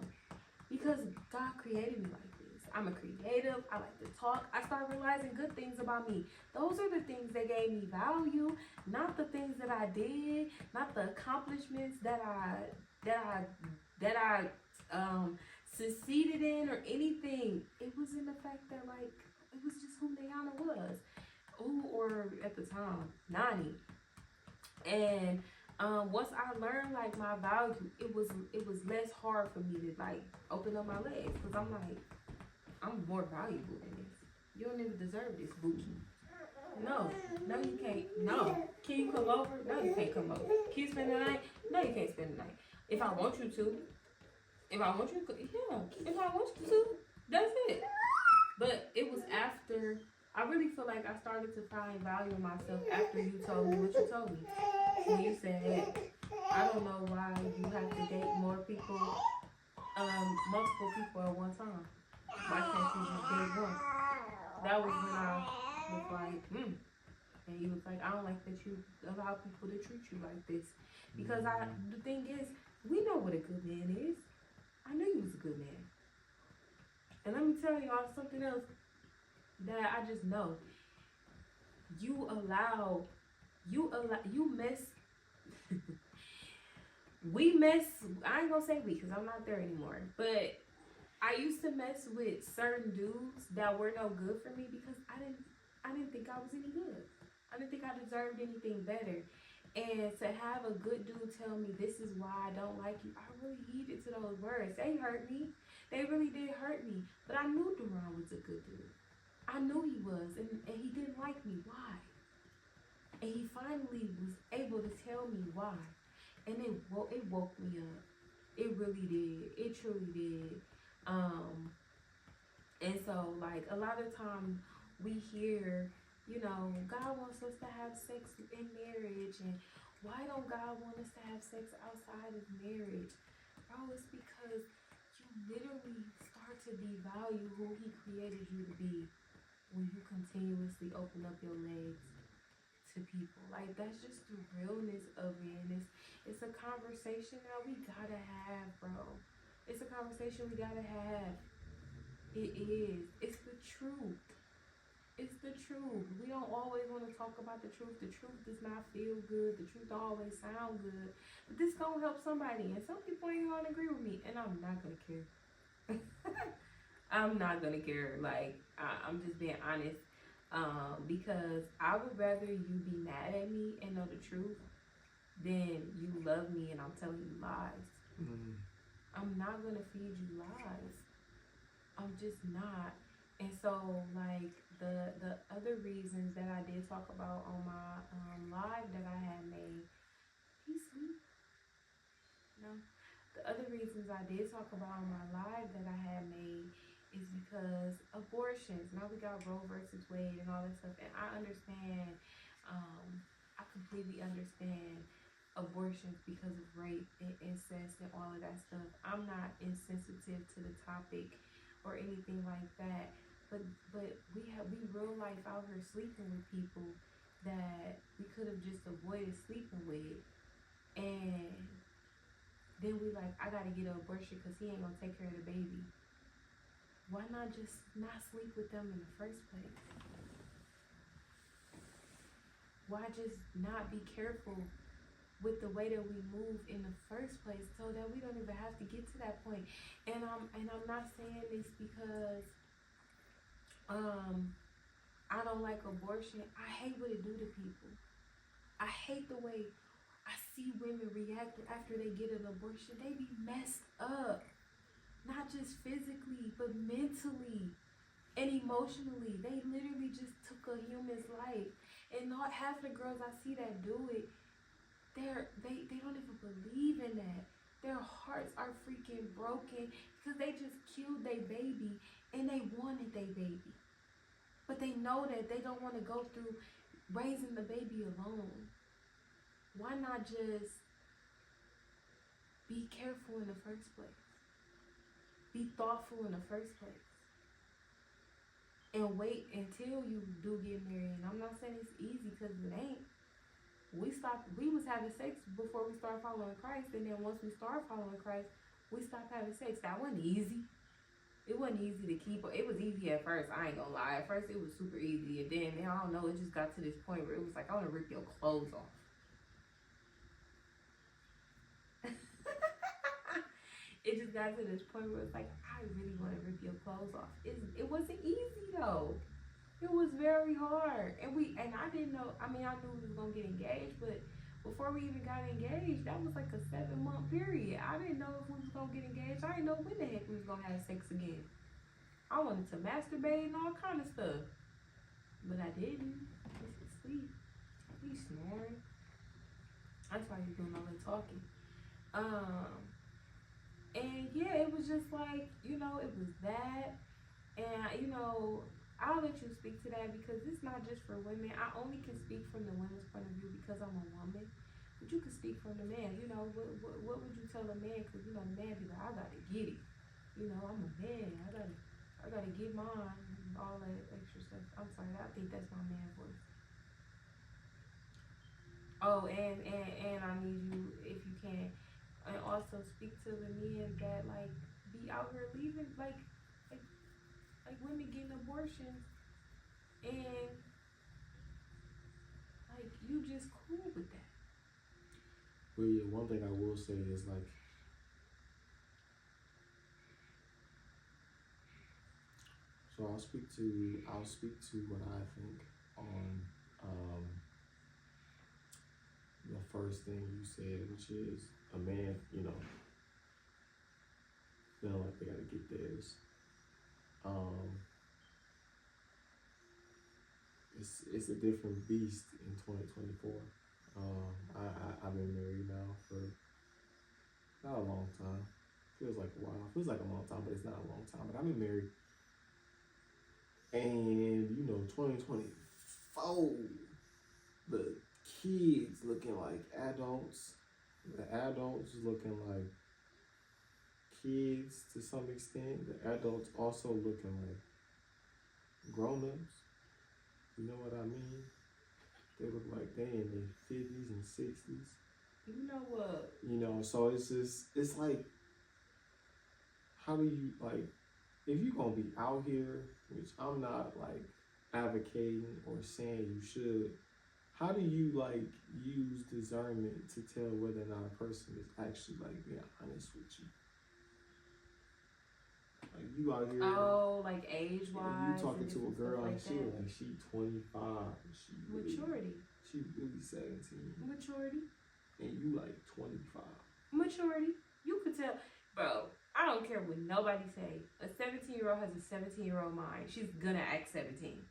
Because God created me like this. I'm a creative. I like to talk. I started realizing good things about me. Those are the things that gave me value, not the things that I did, not the accomplishments that I succeeded in or anything. It was in the fact that, like, it was just who Nayana was. Or at the time, Nani. And once I learned, like, my value, it was less hard for me to, like, open up my legs. Because I'm like, I'm more valuable than this. You don't even deserve this, Buki. No, you can't. No. Can you come over? No, you can't come over. Can you spend the night? No, you can't spend the night. If I want you to. If I want you to, yeah. If I want you to, that's it. But it was after, I really feel like I started to find value in myself after you told me what you told me. When you said, I don't know why you have to date more people, multiple people at one time. Why can't you just date one? That was when I was like, And he was like, I don't like that you allow people to treat you like this. Because the thing is, we know what a good man is. I knew you was a good man. And let me tell y'all something else that I just know. You mess. We mess. I ain't gonna say we, because I'm not there anymore. But I used to mess with certain dudes that were no good for me because I didn't think I was any good. I didn't think I deserved anything better. And to have a good dude tell me this is why I don't like you, I really heeded to those words. They hurt me. They really did hurt me. But I knew Duran was a good dude. I knew he was. And he didn't like me. Why? And he finally was able to tell me why. And it woke me up. It really did. It truly did. And so so, like, a lot of times we hear, God wants us to have sex in marriage, and why don't God want us to have sex outside of marriage? Bro, it's because you literally start to devalue who He created you to be when you continuously open up your legs to people. Like, that's just the realness of it. And it's a conversation that we gotta have, bro. It's a conversation we gotta have. It is. It's the truth. It's the truth. We don't always want to talk about the truth. The truth does not feel good. The truth don't always sound good. But this gonna help somebody. And some people ain't gonna agree with me. And I'm not gonna care. I'm not gonna care. Like, I'm just being honest. Because I would rather you be mad at me and know the truth than you love me and I'm telling you lies. Mm. I'm not gonna feed you lies. I'm just not. And so, like, the other reasons that I did talk about on my live that I had made, he's sweet. No. The other reasons I did talk about on my live that I had made is because abortions. Now we got Roe versus Wade and all that stuff. And I understand, I completely understand abortions because of rape and incest and all of that stuff. I'm not insensitive to the topic or anything like that. But we real life out here sleeping with people that we could have just avoided sleeping with. And then we like, I gotta get an abortion because he ain't gonna take care of the baby. Why not just not sleep with them in the first place? Why just not be careful with the way that we move in the first place so that we don't even have to get to that point? And I'm not saying this because I don't like abortion. I hate what it do to people. I hate the way I see women react after they get an abortion. They be messed up. Not just physically, but mentally and emotionally. They literally just took a human's life. And not half the girls I see that do it, they don't even believe in that. Their hearts are freaking broken because they just killed their baby and they wanted their baby. But they know that they don't want to go through raising the baby alone. Why not just be careful in the first place? Be thoughtful in the first place. And wait until you do get married. And I'm not saying it's easy because it ain't. We was having sex before we started following Christ. And then once we started following Christ, we stopped having sex. That wasn't easy. It wasn't easy to keep. It was easy at first. I ain't gonna lie. At first, it was super easy. And then, I don't know, it just got to this point where it was like, I want to rip your clothes off. It just got to this point where it's like, I really want to rip your clothes off. It wasn't easy, though. It was very hard. And I didn't know. I mean, I knew we was going to get engaged, but before we even got engaged, that was like a 7-month period. I didn't know if we was going to get engaged. I didn't know when the heck we was going to have sex again. I wanted to masturbate and all kind of stuff. But I didn't. This is sleep. He's snoring. That's why he's doing all the talking. And yeah, it was just like, it was that. And, I'll let you speak to that because it's not just for women. I only can speak from the women's point of view because I'm a woman. But you can speak from the man. What would you tell a man? Because, the man be like, I got to get it. I'm a man. I got to get mine and all that extra stuff. I'm sorry. I think that's my man voice. Oh, and I need you, if you can, and also speak to the men that, like, be out here leaving, like women getting abortions, and, like, you just cool with that. Well, yeah, one thing I will say is, like, so I'll speak to what I think on the first thing you said, which is a man, feeling like they gotta get theirs. It's a different beast in 2024. I've been married now for not a long time. Feels like a while. Feels like a long time, but it's not a long time. But I've been married And 2024, the kids looking like adults, the adults looking like kids to some extent, the adults also looking like grown-ups. You know what I mean? They look like they in their 50s and 60s. You know what? So it's like, how do you, like, if you're gonna be out here, which I'm not like advocating or saying you should, how do you like use discernment to tell whether or not a person is actually like being honest with you? Like you out here. Oh, like age wise. You talking to a girl and like she like she 25. Maturity. She really 17. Maturity. And you like 25. Maturity. You could tell, bro. I don't care what nobody say. A 17-year-old has a 17-year-old mind. She's gonna act 17.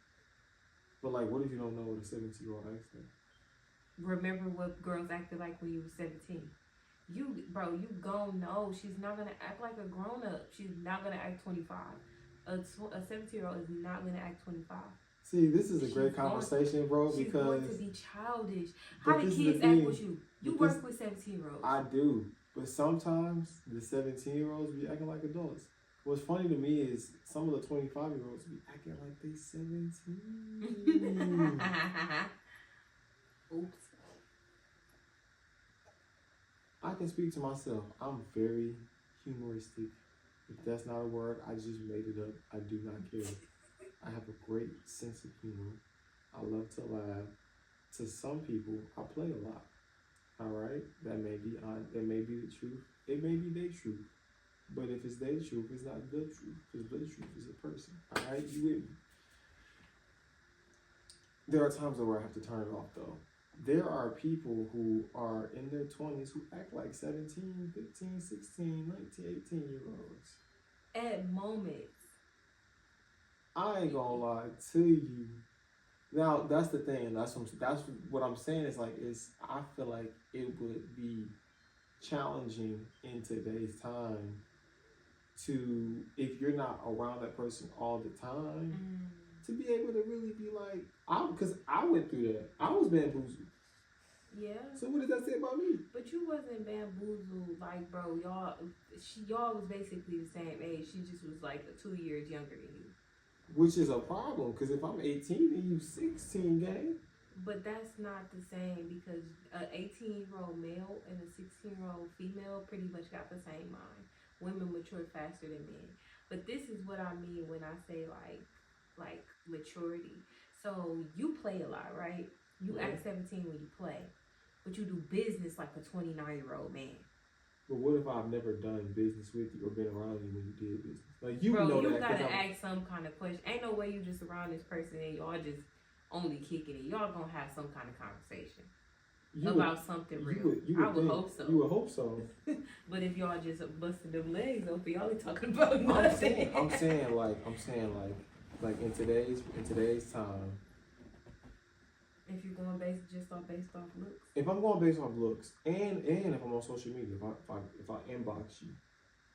But like, what if you don't know what a 17-year-old acts like? Remember what girls acted like when you were 17. You gon' know she's not gonna act like a grown up. She's not gonna act 25. A 17-year-old is not gonna act 25. See, this is a great conversation, bro. She's because going to be childish. How do kids act with you? You work with 17-year-olds. I do, but sometimes the 17-year-olds be acting like adults. What's funny to me is some of the 25-year-olds be acting like they 17. Oops. I can speak to myself. I'm very humoristic. If that's not a word, I just made it up. I do not care. I have a great sense of humor. I love to laugh. To some people, I play a lot. All right? That may be the truth. It may be their truth. But if it's their truth, it's not the truth. Because the truth is a person. All right? You with me? There are times where I have to turn it off, though. There are people who are in their 20s who act like 17, 15, 16, 19, 18-year-olds. At moments. I ain't gonna lie to you. Now, that's the thing. That's what I'm saying is like, I feel like it would be challenging in today's time to, if you're not around that person all the time, to be able to really be like, because I went through that. I was bamboozled. Yeah. So what does that say about me? But you wasn't bamboozled, like, bro. Y'all was basically the same age. She just was like 2 years younger than you. Which is a problem, because if I'm 18 and you 16, gang. But that's not the same, because an 18-year-old male and a 16-year-old female pretty much got the same mind. Women mature faster than men. But this is what I mean when I say like maturity. So you play a lot, right? You act 17 when you play, but you do business like a 29-year-old man. But what if I've never done business with you or been around you when you did business? Like you Bro, know you that. gotta ask some kind of question. Ain't no way you just around this person and y'all just only kicking it. Y'all gonna have some kind of conversation about something real. I would hope so. You would hope so. But if y'all just busting them legs open, y'all ain't talking about nothing. I'm saying like in today's time. If you're going based off looks. If I'm going based off looks, and if I'm on social media, if I inbox you,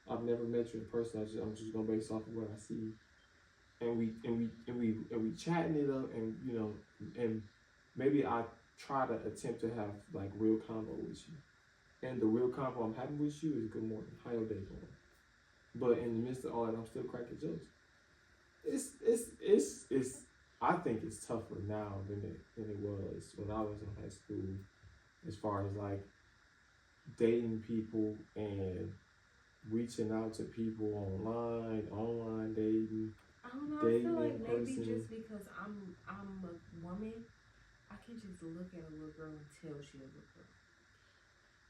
I've never met you in person. I'm just going based off of what I see, and we chatting it up, and and maybe I try to attempt to have like real convo with you, and the real convo I'm having with you is good morning, how your day going? But in the midst of all that, I'm still cracking jokes. It's I think it's tougher now than it was when I was in high school, as far as like dating people and reaching out to people online dating. I don't know. I feel like maybe just because I'm a woman, I can just look at a little girl and tell she's a little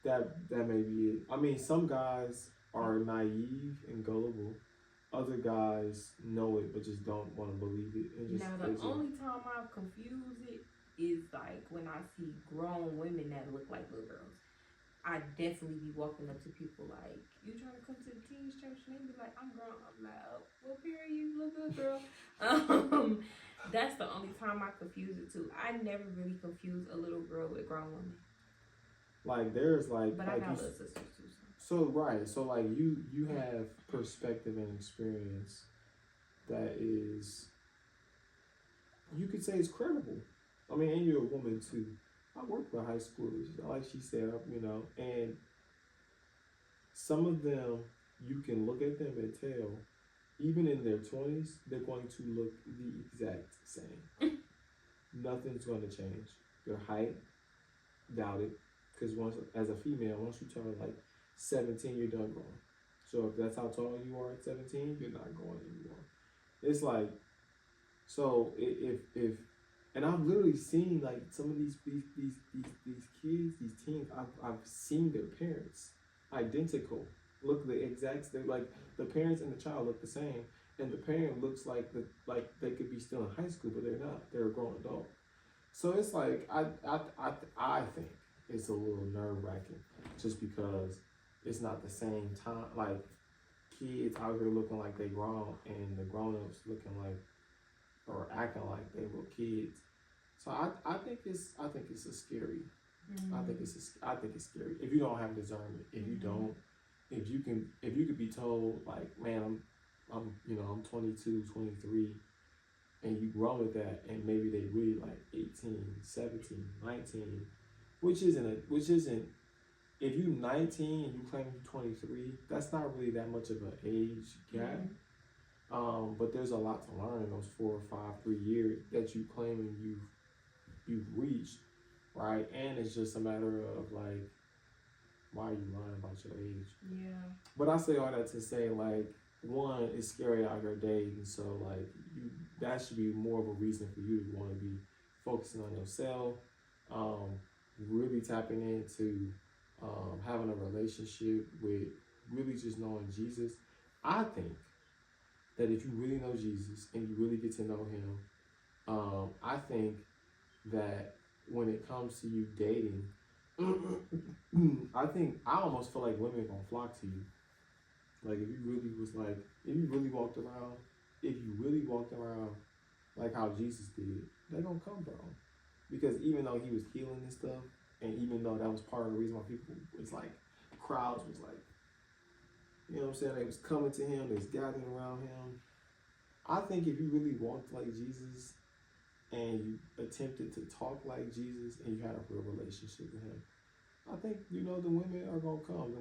girl. That may be it. I mean, some guys are naive and gullible. Other guys know it but just don't want to believe it. And just, now the only time I've confused it is like when I see grown women that look like little girls. I definitely be walking up to people like, you trying to come to the teens church? And they be like, I'm grown. I'm like, oh, what period you look good, girl? That's the only time I confuse it too. I never really confuse a little girl with a grown woman. Like there's like, but like I got little sisters too. So right, so like you have perspective and experience that is you could say it's credible. I mean, and you're a woman too. I work with high schoolers, like she said, and some of them, you can look at them and tell, even in their 20s, they're going to look the exact same. Nothing's going to change. Their height, doubt it. Because once, as a female, once you turn like 17, you're done growing. So if that's how tall you are at 17, you're not growing anymore. It's like, so if and I've literally seen like some of these kids, these teens. I've seen their parents identical. Look the exact. They like the parents and the child look the same, and the parent looks like they could be still in high school, but they're not. They're a grown adult. So it's like I think it's a little nerve wracking, just because it's not the same time. Like kids out here looking like they grown, and the grown ups looking like or acting like they were kids. So I think it's a scary. I think it's scary if you don't have discernment. If you don't, if you could be told like, man, I'm 22, 23, and you grow with that, and maybe they really like 18, 17, 19, which isn't if you 19 and you claim you're 23, that's not really that much of an age gap. But there's a lot to learn in those 4 or 5, 3 years that you claim and you've reached, right? And it's just a matter of like, why are you lying about your age? Yeah. But I say all that to say, like, one, it's scary out here dating, so like that should be more of a reason for you to want to be focusing on yourself, really tapping into having a relationship with really just knowing Jesus. I think that if you really know Jesus and you really get to know him, I think that when it comes to you dating, I almost feel like women are gonna flock to you. Like if you really walked around like how Jesus did, they're gonna come, bro. Because even though he was healing and stuff, and even though that was part of the reason why people, it's like crowds was like, you know what I'm saying, they was coming to him, they was gathering around him. I think if you really walked like Jesus and you attempted to talk like Jesus and you had a real relationship with him, I think, the women are gonna come.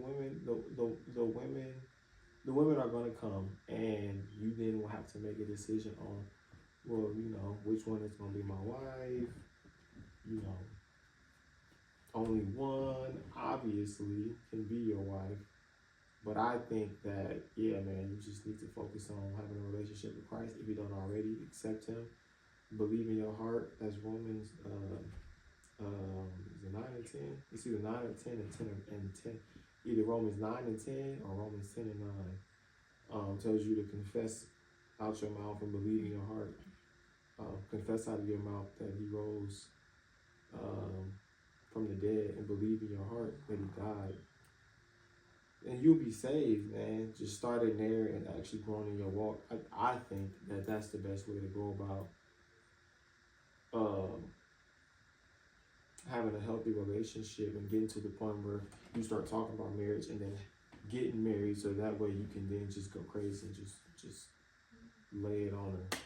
The women are gonna come, and you then will have to make a decision on, well, which one is gonna be my wife. Only one obviously can be your wife. But I think that, yeah, man, you just need to focus on having a relationship with Christ if you don't already accept him. Believe in your heart. That's Romans, is it 9 and 10? It's either 9 or 10 and 10 and 10. Either Romans 9 and 10 or Romans 10 and 9. Tells you to confess out your mouth and believe in your heart. Confess out of your mouth that he rose from the dead, and believe in your heart that he died. And you'll be saved, man. Just start in there and actually growing in your walk. I think that that's the best way to go about having a healthy relationship and getting to the point where you start talking about marriage and then getting married, so that way you can then just go crazy and just lay it on her.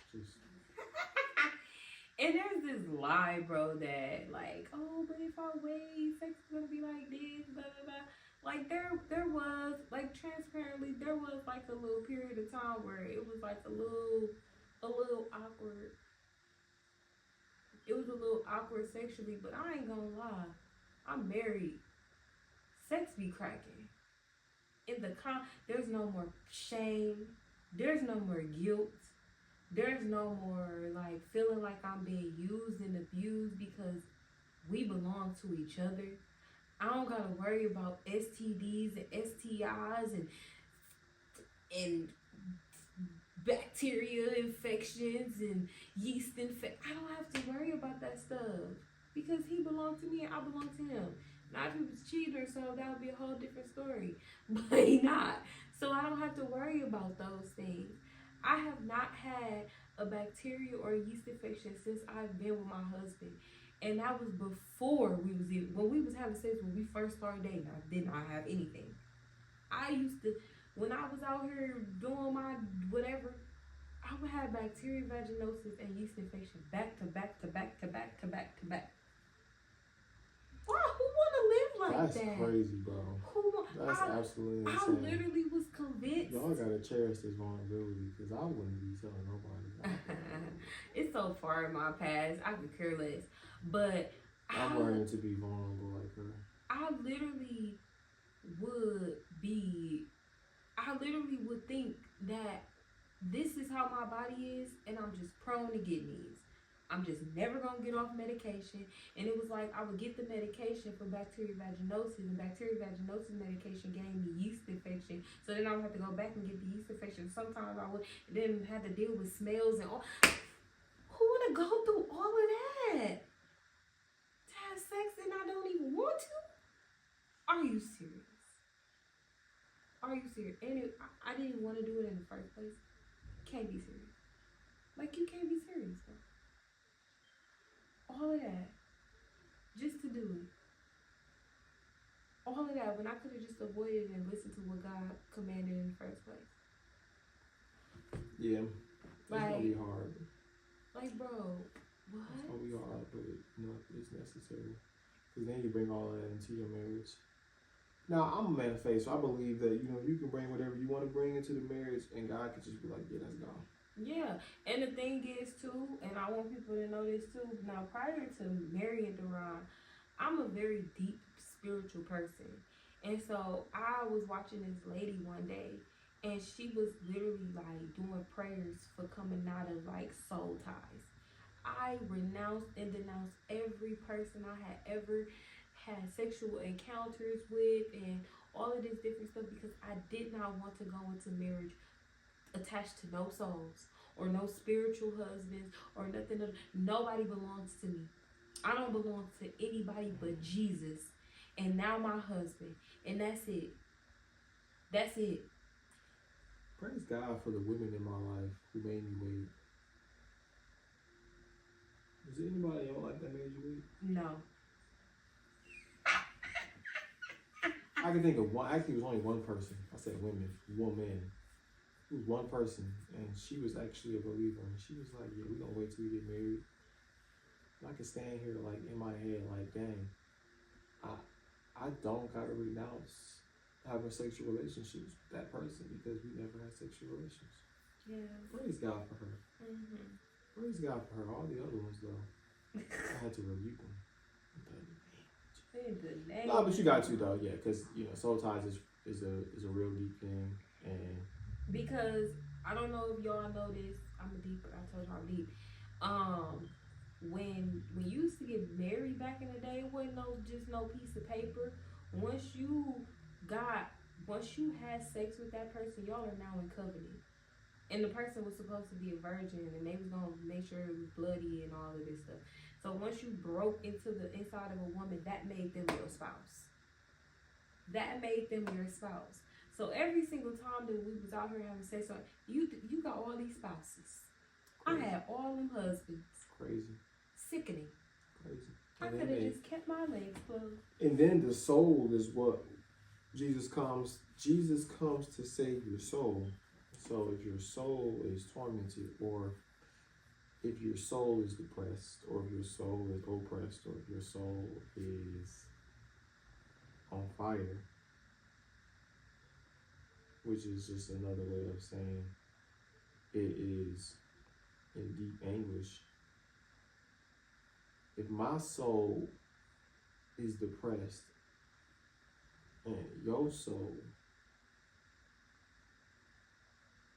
And there's this lie, bro, that like, oh, but if I wait, sex is gonna be like this, blah blah blah. Like there was, like, transparently, there was like a little period of time where it was like a little awkward. It was a little awkward sexually, but I ain't gonna lie, I'm married. Sex be cracking. There's no more shame. There's no more guilt. There's no more like feeling like I'm being used and abused, because we belong to each other. I don't gotta worry about STDs and STIs and bacteria infections and yeast I don't have to worry about that stuff, because he belonged to me and I belong to him. Now if he was a cheater, so that would be a whole different story, but he not. So I don't have to worry about those things. I have not had a bacteria or a yeast infection since I've been with my husband. And that was before when we was having sex, when we first started dating, I did not have anything. I used to, when I was out here doing my whatever, I would have bacterial vaginosis and yeast infection back to back to back to back to back to back. Why? Who want to live like That's that? crazy, bro. That's absolutely insane. I literally was convinced. Y'all gotta cherish this vulnerability because I wouldn't be telling nobody that. It's so far in my past, I could care less. But I'm learning to be vulnerable like her. I literally would think that this is how my body is, and I'm just prone to getting these. I'm just never gonna get off medication. And it was like I would get the medication for bacterial vaginosis, and bacterial vaginosis medication gave me yeast infection. So then I would have to go back and get the yeast infection. Sometimes I would then have to deal with smells and all. Who wanna go through all of that? To have sex and I don't even want to? Are you serious? Are you serious? And I didn't want to do it in the first place. Can't be serious. Like, you can't be serious, bro. All of that. Just to do it. All of that when I could have just avoided and listened to what God commanded in the first place. Yeah. It's gonna be hard. Like, bro, what? It's gonna be hard, but it's necessary. Because then you bring all that into your marriage. Now, I'm a man of faith, so I believe that, you can bring whatever you want to bring into the marriage, and God could just be like, yeah, let's go. Yeah, and the thing is, too, and I want people to know this, too, now, prior to marrying Duran, I'm a very deep spiritual person. And so, I was watching this lady one day, and she was literally, like, doing prayers for coming out of, like, soul ties. I renounced and denounced every person I had ever had sexual encounters with and all of this different stuff because I did not want to go into marriage attached to no souls or no spiritual husbands or nothing. Nobody belongs to me. I don't belong to anybody but Jesus and now my husband, and that's it. That's it. Praise God for the women in my life who made me wait. Is there anybody else like that made you wait? No. I can think of one. Actually, it was only one person. I said woman. It was one person, and she was actually a believer. And she was like, "Yeah, we're gonna wait till we get married." And I can stand here like in my head, like, "Dang, I don't gotta renounce having sexual relationships with that person because we never had sexual relations." Yeah. Praise God for her. Mm-hmm. Praise God for her. All the other ones though, I had to rebuke them. No, but you got to though, yeah, because soul ties is a real deep thing, and because I don't know if y'all know this, I'm a deep. I told y'all I'm deep. When you used to get married back in the day, it wasn't just no piece of paper. Once you had sex with that person, y'all are now in covenant. And the person was supposed to be a virgin, and they was gonna make sure it was bloody and all of this stuff. So once you broke into the inside of a woman, that made them your spouse. That made them your spouse. So every single time that we was out here having sex, you got all these spouses. Crazy. I had all them husbands. Crazy. Sickening. Crazy. I could have just kept my legs closed. And then the soul is what Jesus comes to save your soul. So if your soul is tormented, or if your soul is depressed, or if your soul is oppressed, or if your soul is on fire, which is just another way of saying it is in deep anguish. If my soul is depressed and your soul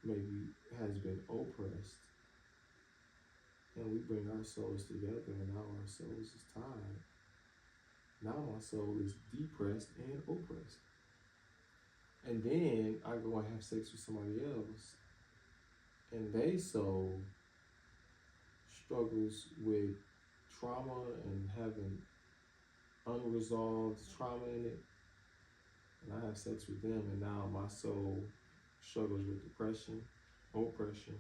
maybe has been oppressed, and we bring our souls together and now our souls is tied, now my soul is depressed and oppressed. And then I go and have sex with somebody else, and they soul struggles with trauma and having unresolved trauma in it, and I have sex with them, and now my soul struggles with depression, oppression,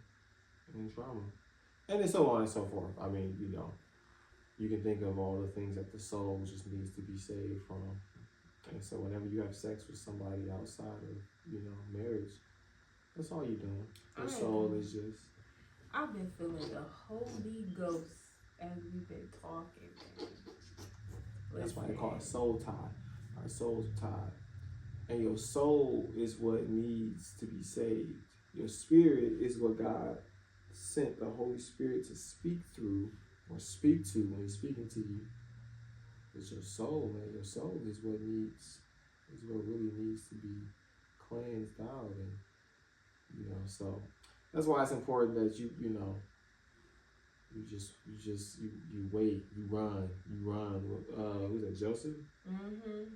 and trauma, and so on and so forth. I mean, you can think of all the things that the soul just needs to be saved from. And so whenever you have sex with somebody outside of, marriage, that's all you're doing. Your soul is just I've been feeling the Holy Ghost as we've been talking, man. That's why they Listen. call it soul tie. Our souls are tied. And your soul is what needs to be saved. Your spirit is what God sent the Holy Spirit to speak through or speak to when He's speaking to you. It's your soul, man. Your soul is what really needs to be cleansed out. And so that's why it's important that you wait, you run. Who's that, Joseph? Mm-hmm.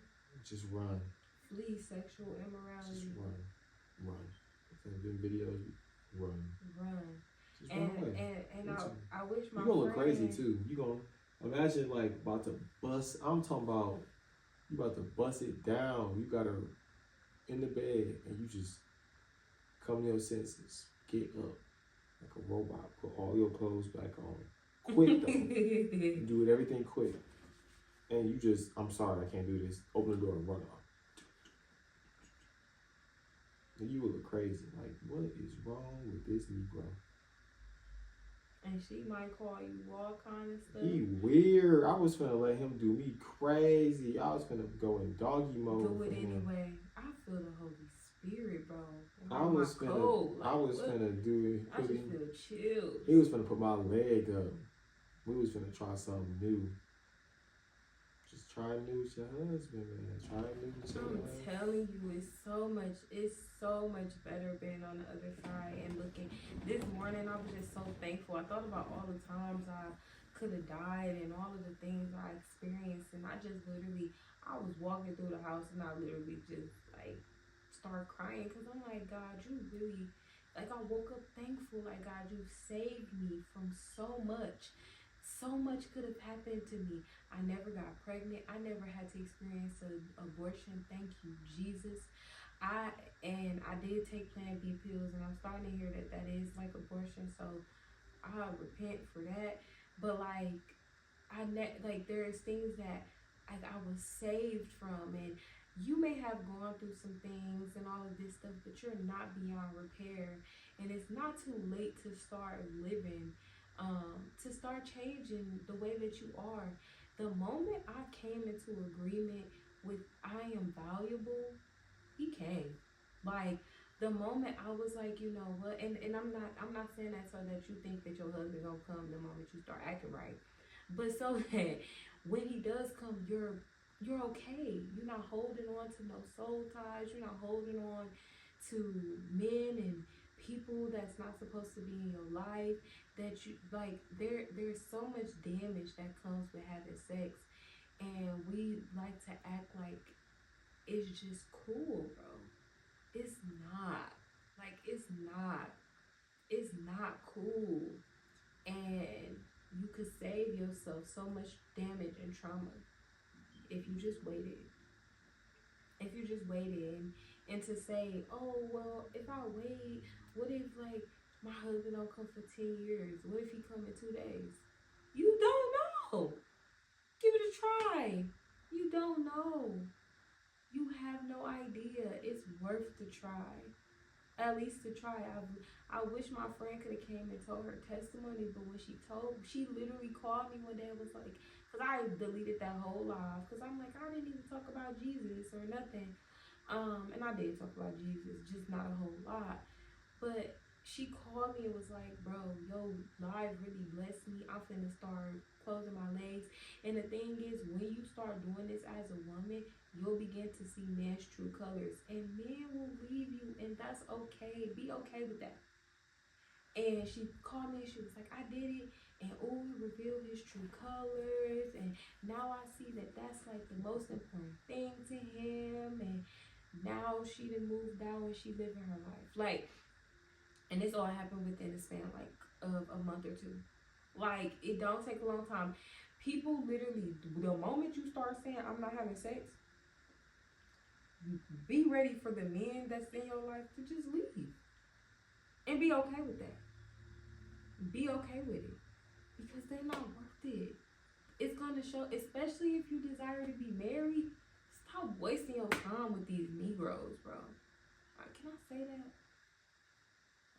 Just run. Flee sexual immorality. Just run. If there's been videos, run. Just And run away. I wish my You gonna look friend... crazy too. You gonna imagine like about to bust. I'm talking about you about to bust it down. You got her in the bed and you just come to your senses. Get up like a robot. Put all your clothes back on. Quick though. Do it everything quick. And you just, I'm sorry, I can't do this. Open the door and run off. And you would look crazy. Like, what is wrong with this Negro? And she might call you all kind of stuff. He weird. I was finna let him do me crazy. I was finna go in doggy mode. Do it anyway. I feel the Holy Spirit, bro. I was finna do it. I just feel chill. He was finna put my leg up. We was finna try something new. Just try new with your husband, man. Try new with your husband. I'm telling you, it's so much better being on the other side and looking. This morning, I was just so thankful. I thought about all the times I could have died and all of the things I experienced. And I was walking through the house and I literally just like started crying because I'm like, God, you really, like I woke up thankful. Like, God, you saved me from so much. So much could have happened to me. I never got pregnant. I never had to experience an abortion. Thank you, Jesus. I did take Plan B pills, and I'm starting to hear that is like abortion. So I repent for that. But like there's things that I was saved from, and you may have gone through some things and all of this stuff, but you're not beyond repair, and it's not too late to start living. To start changing the way that you are. The moment I came into agreement with I am valuable, he came. Like the moment I was like, you know what, and I'm not saying that so that you think that your husband gonna come the moment you start acting right. But so that when he does come, you're okay. You're not holding on to no soul ties, you're not holding on to men and people that's not supposed to be in your life, that you like. There's so much damage that comes with having sex, and we like to act like it's just cool, bro. It's not. Like, it's not cool. And you could save yourself so much damage and trauma if you just waited. And to say, oh, well, if I wait, what if, like, my husband don't come for 10 years? What if he come in 2 days? You don't know. Give it a try. You don't know. You have no idea. It's worth the try. At least to try. I wish my friend could have came and told her testimony, but when she literally called me one day and was like, because I deleted that whole live, because I'm like, I didn't even talk about Jesus or nothing. And I did talk about Jesus, just not a whole lot. But she called me and was like, bro, yo, live really blessed me. I'm finna start closing my legs. And the thing is, when you start doing this as a woman, you'll begin to see men's true colors. And men will leave you, and that's okay. Be okay with that. And she called me and she was like, I did it. And oh, he revealed his true colors. And now I see that that's like the most important thing to him. And now she done moved out and she living her life. Like, and this all happened within a span like of a month or two. Like, it don't take a long time. People literally, the moment you start saying I'm not having sex, be ready for the men that's in your life to just leave. And be okay with that. Be okay with it. Because they're not worth it. It's going to show, especially if you desire to be married, stop wasting your time with these Negroes, bro. Can I say that?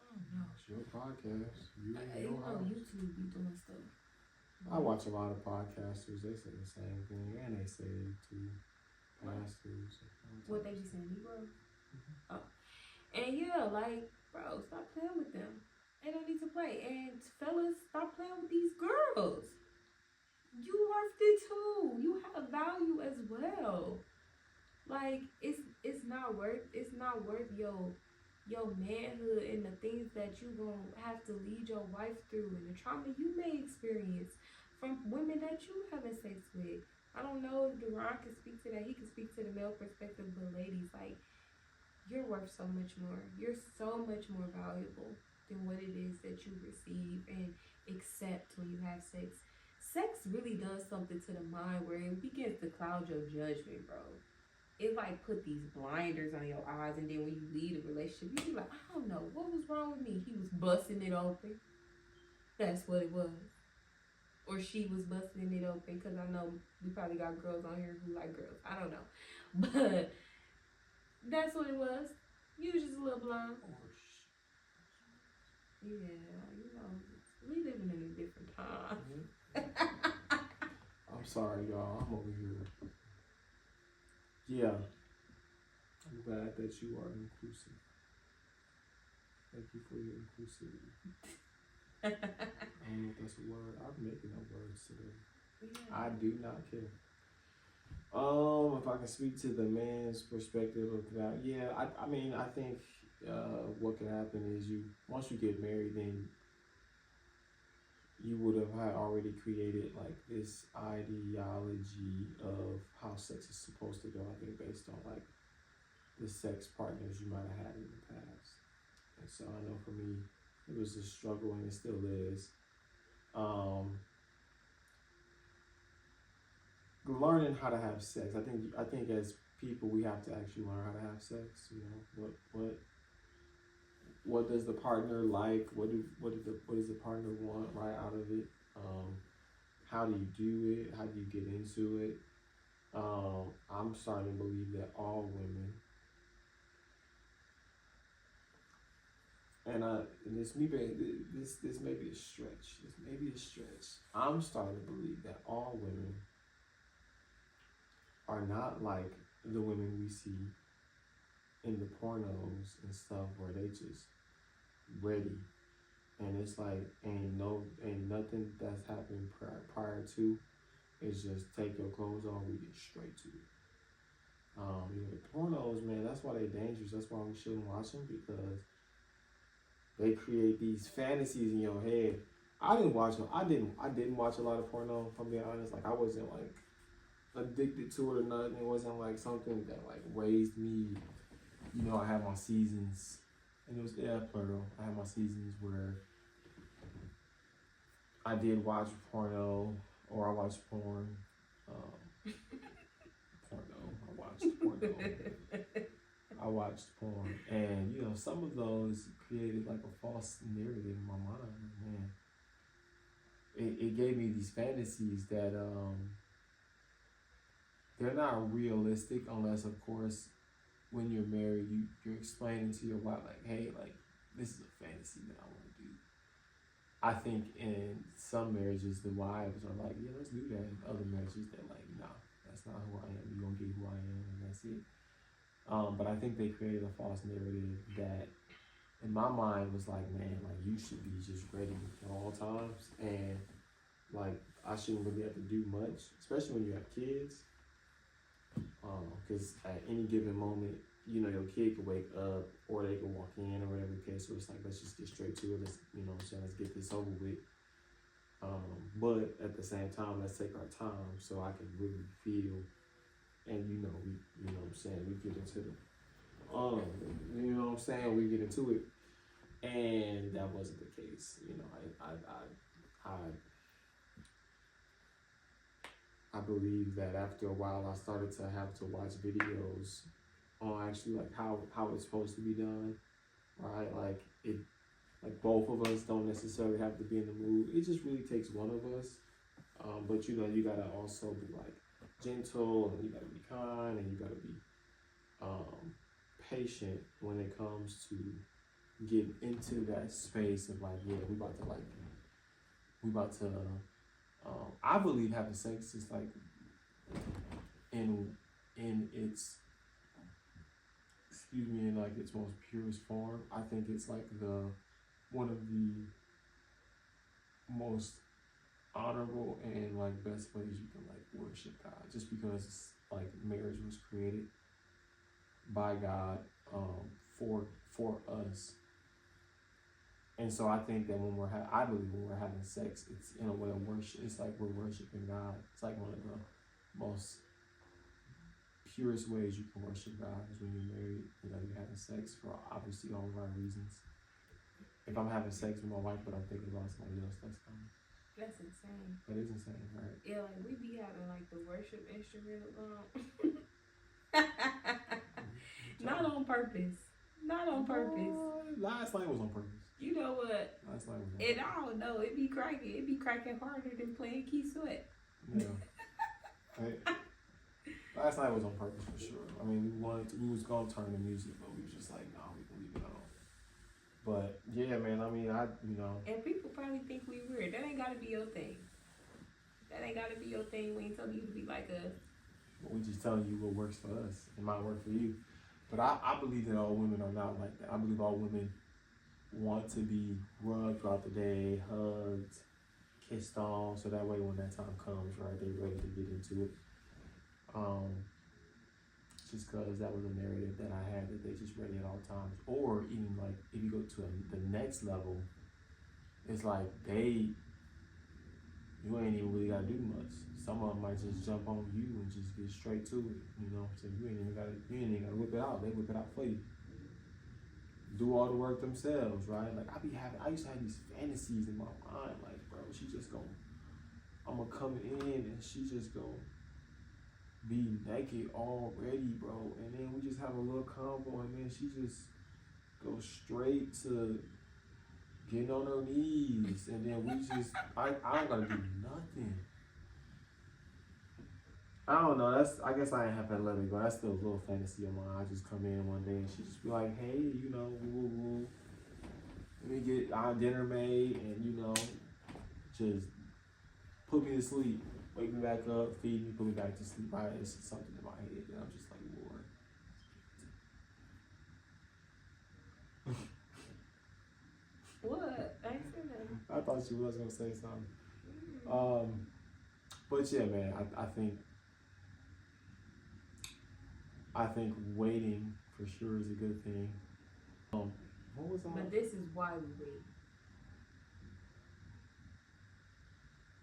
I don't know. It's your podcast. You You know know, how. YouTube be doing stuff. I watch a lot of podcasters. They say the same thing, and they say to pastors. What they be saying, Negro? Oh. And yeah, like, bro, stop playing with them. They don't need to play. And fellas, stop playing with these girls. You worth it too. You have value as well. Like, it's not worth your manhood and the things that you gonna have to lead your wife through and the trauma you may experience from women that you having sex with. I don't know if Duran can speak to that. He can speak to the male perspective, but ladies, like, you're worth so much more. You're so much more valuable than what it is that you receive and accept when you have sex. Sex really does something to the mind where it begins to cloud your judgment, bro. It like put these blinders on your eyes, and then when you leave a relationship, you be like, I don't know, what was wrong with me? He was busting it open. That's what it was. Or she was busting it open, because I know we probably got girls on here who like girls. I don't know. But that's what it was. You was just a little blind. Yeah, you know, we living in a different time. I'm sorry, y'all. I'm over here. Yeah. I'm glad that you are inclusive. Thank you for your inclusivity. I don't know if that's a word. I'm making up words today. Yeah. I do not care. If I can speak to the man's perspective of that, yeah, I mean, I think what can happen is once you get married, then you would have had already created like this ideology of how sex is supposed to go, I think, based on like the sex partners you might have had in the past. And so I know for me, it was a struggle, and it still is. Learning how to have sex. I think as people, we have to actually learn how to have sex. You know, what does the partner like? What does the partner want right out of it? How do you do it? How do you get into it? I'm starting to believe that all women, and this may be a stretch. This may be a stretch. I'm starting to believe that all women are not like the women we see in the pornos and stuff, where they just ready, and it's like ain't nothing that's happened prior to. It's just take your clothes off, we get straight to it. The pornos, man, that's why they're dangerous. That's why we shouldn't watch them, because they create these fantasies in your head. I didn't watch a lot of porno, if I'm being honest. Like, I wasn't like addicted to it or nothing. It wasn't like something that like raised me. You know, I had my seasons, and it was plural. I had my seasons where I did watch porno, or I watched porn. I watched porn, and some of those created like a false narrative in my mind. Man, it gave me these fantasies that they're not realistic, unless, of course, when you're married, you're explaining to your wife, like, hey, like, this is a fantasy that I want to do. I think in some marriages, the wives are like, yeah, let's do that. In other marriages, they're like, no, that's not who I am. You're going to get who I am, and that's it. But I think they created a false narrative that, in my mind, was like, man, like, you should be just ready at all times. And, like, I shouldn't really have to do much, especially when you have kids. Because at any given moment, your kid could wake up, or they could walk in, or whatever the case. So it's like, let's just get straight to it. Let's get this over with. But at the same time, let's take our time so I can really feel. And we get into the, we get into it. And that wasn't the case. I believe that after a while, I started to have to watch videos on actually like how it's supposed to be done, right? Like both of us don't necessarily have to be in the mood. It just really takes one of us. But you gotta also be like gentle, and you gotta be kind, and you gotta be patient when it comes to get into that space of like, yeah, we about to. I believe having sex is like in its, excuse me, in like its most purest form. I think it's like one of the most honorable and like best ways you can like worship God, just because like marriage was created by God for us. And so I think that I believe when we're having sex, it's in a way of worship. It's like we're worshiping God. It's like one of the most purest ways you can worship God is when you're married. You know, you're having sex for obviously all the right reasons. If I'm having sex with my wife, but I'm thinking about somebody else, that's common. That's insane. That is insane, right? Yeah, like we be having like the worship instrument not on purpose. Not on purpose. Last night was on purpose. You know what? Last night was on purpose. And I don't know, it be cracking harder than playing Key Sweat. Yeah. Right. Last night was on purpose for sure. I mean, we was gonna turn the music, but we was just like, no, we can leave it on. But yeah, man. I mean, And people probably think we weird. That ain't gotta be your thing. That ain't gotta be your thing. We ain't telling you to be like us. We just telling you what works for us. It might work for you. But I believe that all women are not like that. I believe all women want to be rubbed throughout the day, hugged, kissed on, so that way when that time comes, right, they're ready to get into it. Just because that was a narrative that I had, that they just ready at all times. Or even like if you go to the next level, it's like you ain't even really gotta do much. Some of them might just jump on you and just get straight to it, you know. So you ain't even gotta whip it out. They whip it out for you. Do all the work themselves, right? Like I used to have these fantasies in my mind, like, bro, I'm gonna come in and she just gonna be naked already, bro. And then we just have a little combo, and then she just goes straight to getting on her knees, and then we just I don't gotta do nothing. I don't know. I guess I ain't have to let it go. That's still a little fantasy of mine. I just come in one day and she just be like, hey, you know, woo. Let me get our dinner made, and you know, just put me to sleep, wake me back up, feed me, put me back to sleep. Right? It's something in my head that I'm just like, Lord. What? I ain't saying that. I thought she was gonna say something. But yeah, man, I think waiting for sure is a good thing. What was that? But this is why we wait.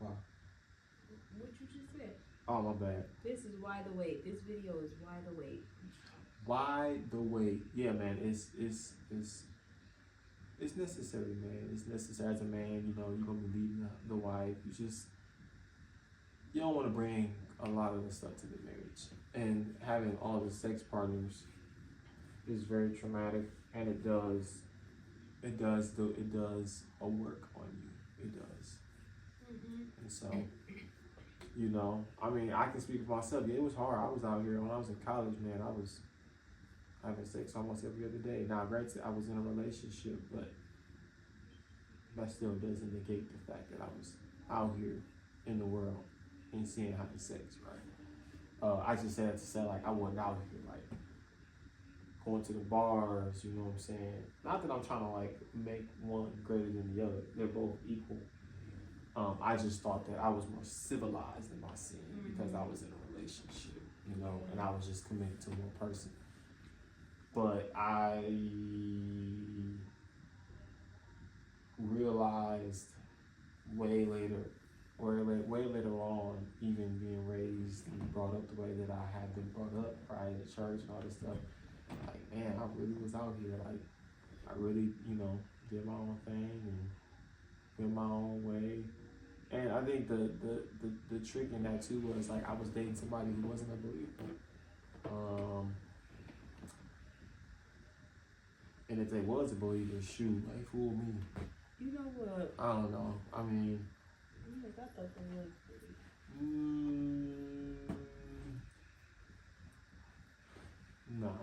Wow. What you just said. Oh, my bad. This is why the wait. This video is why the wait. Why the wait? Yeah, man. It's necessary, man. It's necessary as a man. You know, you're gonna be leading the wife. You don't want to bring a lot of the stuff to the marriage, and having all the sex partners is very traumatic, and it does a work on you. It does. And so, you know, I mean, I can speak for myself. Yeah, it was hard. I was out here when I was in college, man. I was having sex almost every other day. Now, granted, I was in a relationship, but that still doesn't negate the fact that I was out here in the world and seeing having sex, right? I just said that to say, like, I wasn't out here, like, going to the bars, you know what I'm saying? Not that I'm trying to, like, make one greater than the other. They're both equal. I just thought that I was more civilized in my sin because I was in a relationship, you know, and I was just committed to one person. But I realized way later on, even being raised and brought up the way that I had been brought up, right, in church and all this stuff, like, man, I really was out here, like, I really, you know, did my own thing and went my own way. And I think the trick in that too was, like, I was dating somebody who wasn't a believer. And if they was a believer, shoot, they fooled me. You know what? I don't know. I mean, I thought they was pretty. No.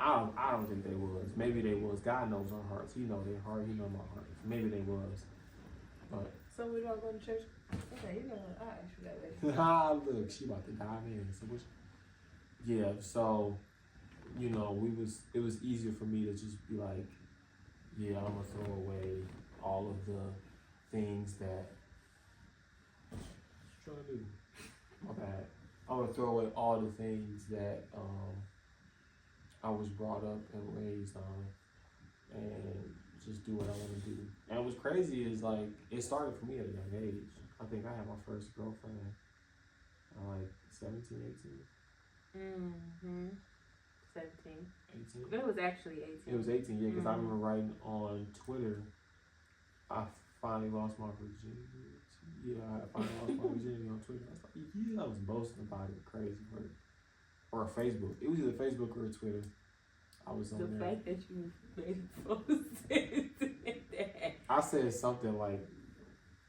I don't think they was. Maybe they was. God knows our hearts. He know their heart. He know my heart. Maybe they was. But So we don't go to church. Okay, you know what? I asked you that later. look, she about to dive in. So yeah. So you know, it was easier for me to just be like, yeah, I'm gonna throw away all of the things that trying to do. My bad. I'm gonna throw away all the things that I was brought up and raised on, and just do what I want to do. And what's crazy is like it started for me at a young age. I think I had my first girlfriend at like 17, 18. 17. 18. It was actually 18. It was 18, yeah, because I remember writing on Twitter, I finally lost my virginity. Yeah, I finally lost my virginity on Twitter. I was like, yeah, I was boasting about it, crazy word. Or Facebook. It was either Facebook or Twitter. I was on the there. fact that you made a post that. I said something like,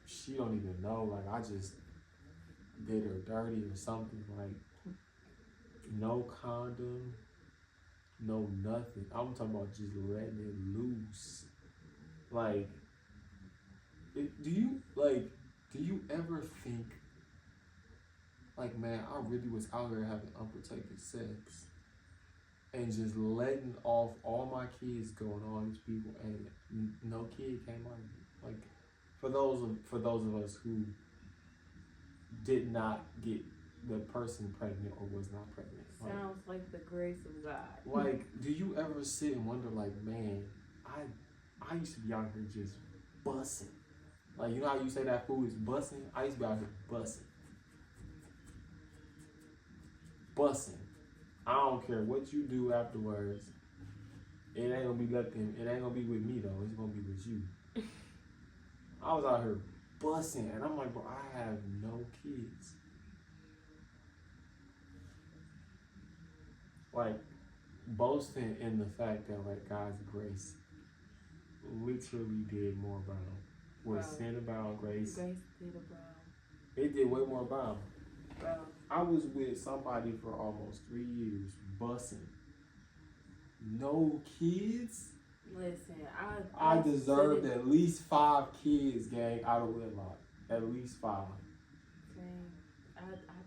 she don't even know, like I just did her dirty or something, like no condom, no nothing. I'm talking about just letting it loose. Like, do you ever think, like, man, I really was out here having unprotected sex and just letting off all my kids going on all these people and no kid came out of it. Like, for those of us who did not get the person pregnant or was not pregnant. Sounds like the grace of God. Like, do you ever sit and wonder, like, man, I used to be out here just bussing. Like, you know how you say that food is bussing? I used to be out here bussing. Bussing. I don't care what you do afterwards. It ain't gonna be nothing. It ain't gonna be with me though. It's gonna be with you. I was out here bussing, and I'm like, bro, I have no kids. Like, boasting in the fact that, like, God's grace literally did more abound. Where sin abound, grace did abound. It did way more abound. Bro. I was with somebody for almost 3 years, bussing. No kids. Listen, I deserved at least 5 kids, gang, out of wedlock. At least 5. Same. I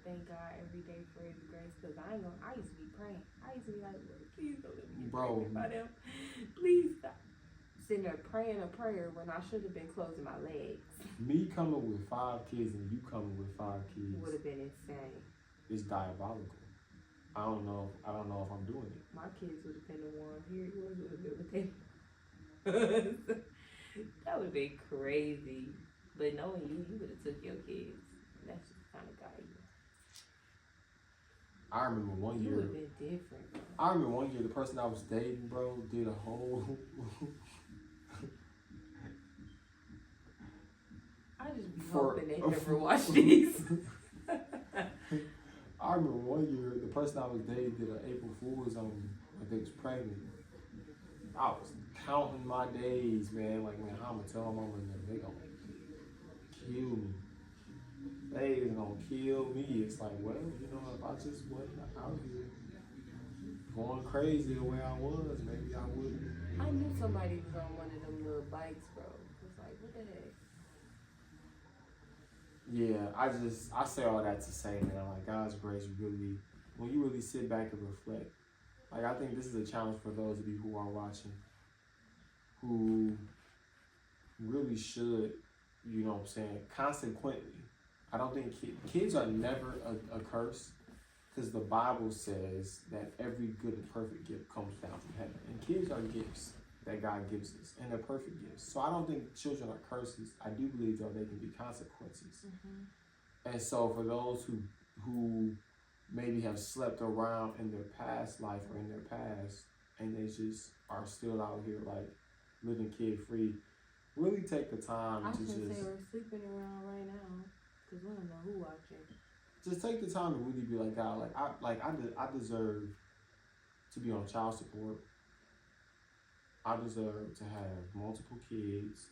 thank God every day for His grace, because I used to be praying. I used to be like, Lord, please don't let me be pregnant by them. Please stop. Sitting there praying a prayer when I should have been closing my legs. Me coming with 5 kids and you coming with 5 kids would have been insane. It's diabolical. I don't know if I'm doing it. My kids would have been the one. Here yours would have been with them. That would have been crazy. But knowing you would have took your kids. That's just the kind of guy you are. I remember one year. You would have been different, bro. I remember one year the person I was dating, bro, did a whole. I just be hoping they never watch these. I remember one year the person I was dating did an April Fool's on me, like they was pregnant. I was counting my days, man. Like, man, how I'm gonna tell my mama that they gonna kill me. They is gonna kill me. It's like, well, you know, if I just wasn't out here going crazy the way I was, maybe I wouldn't. I knew somebody was on one of them little bikes, bro. It's like, what the heck? Yeah, I say all that to say, man, like, God's grace really, when you really sit back and reflect, like, I think this is a challenge for those of you who are watching, who really should, you know what I'm saying, consequently. I don't think kids are never a curse, because the Bible says that every good and perfect gift comes down from heaven. And kids are gifts that God gives us, and they're perfect gifts. So I don't think children are curses. I do believe that they can be consequences. Mm-hmm. And so for those who maybe have slept around in their past life or in their past, and they just are still out here like living kid free, really take the time to just. I should say we're sleeping around right now, because we don't know who watching. Just take the time to really be like, God, I deserve to be on child support. I deserve to have multiple kids.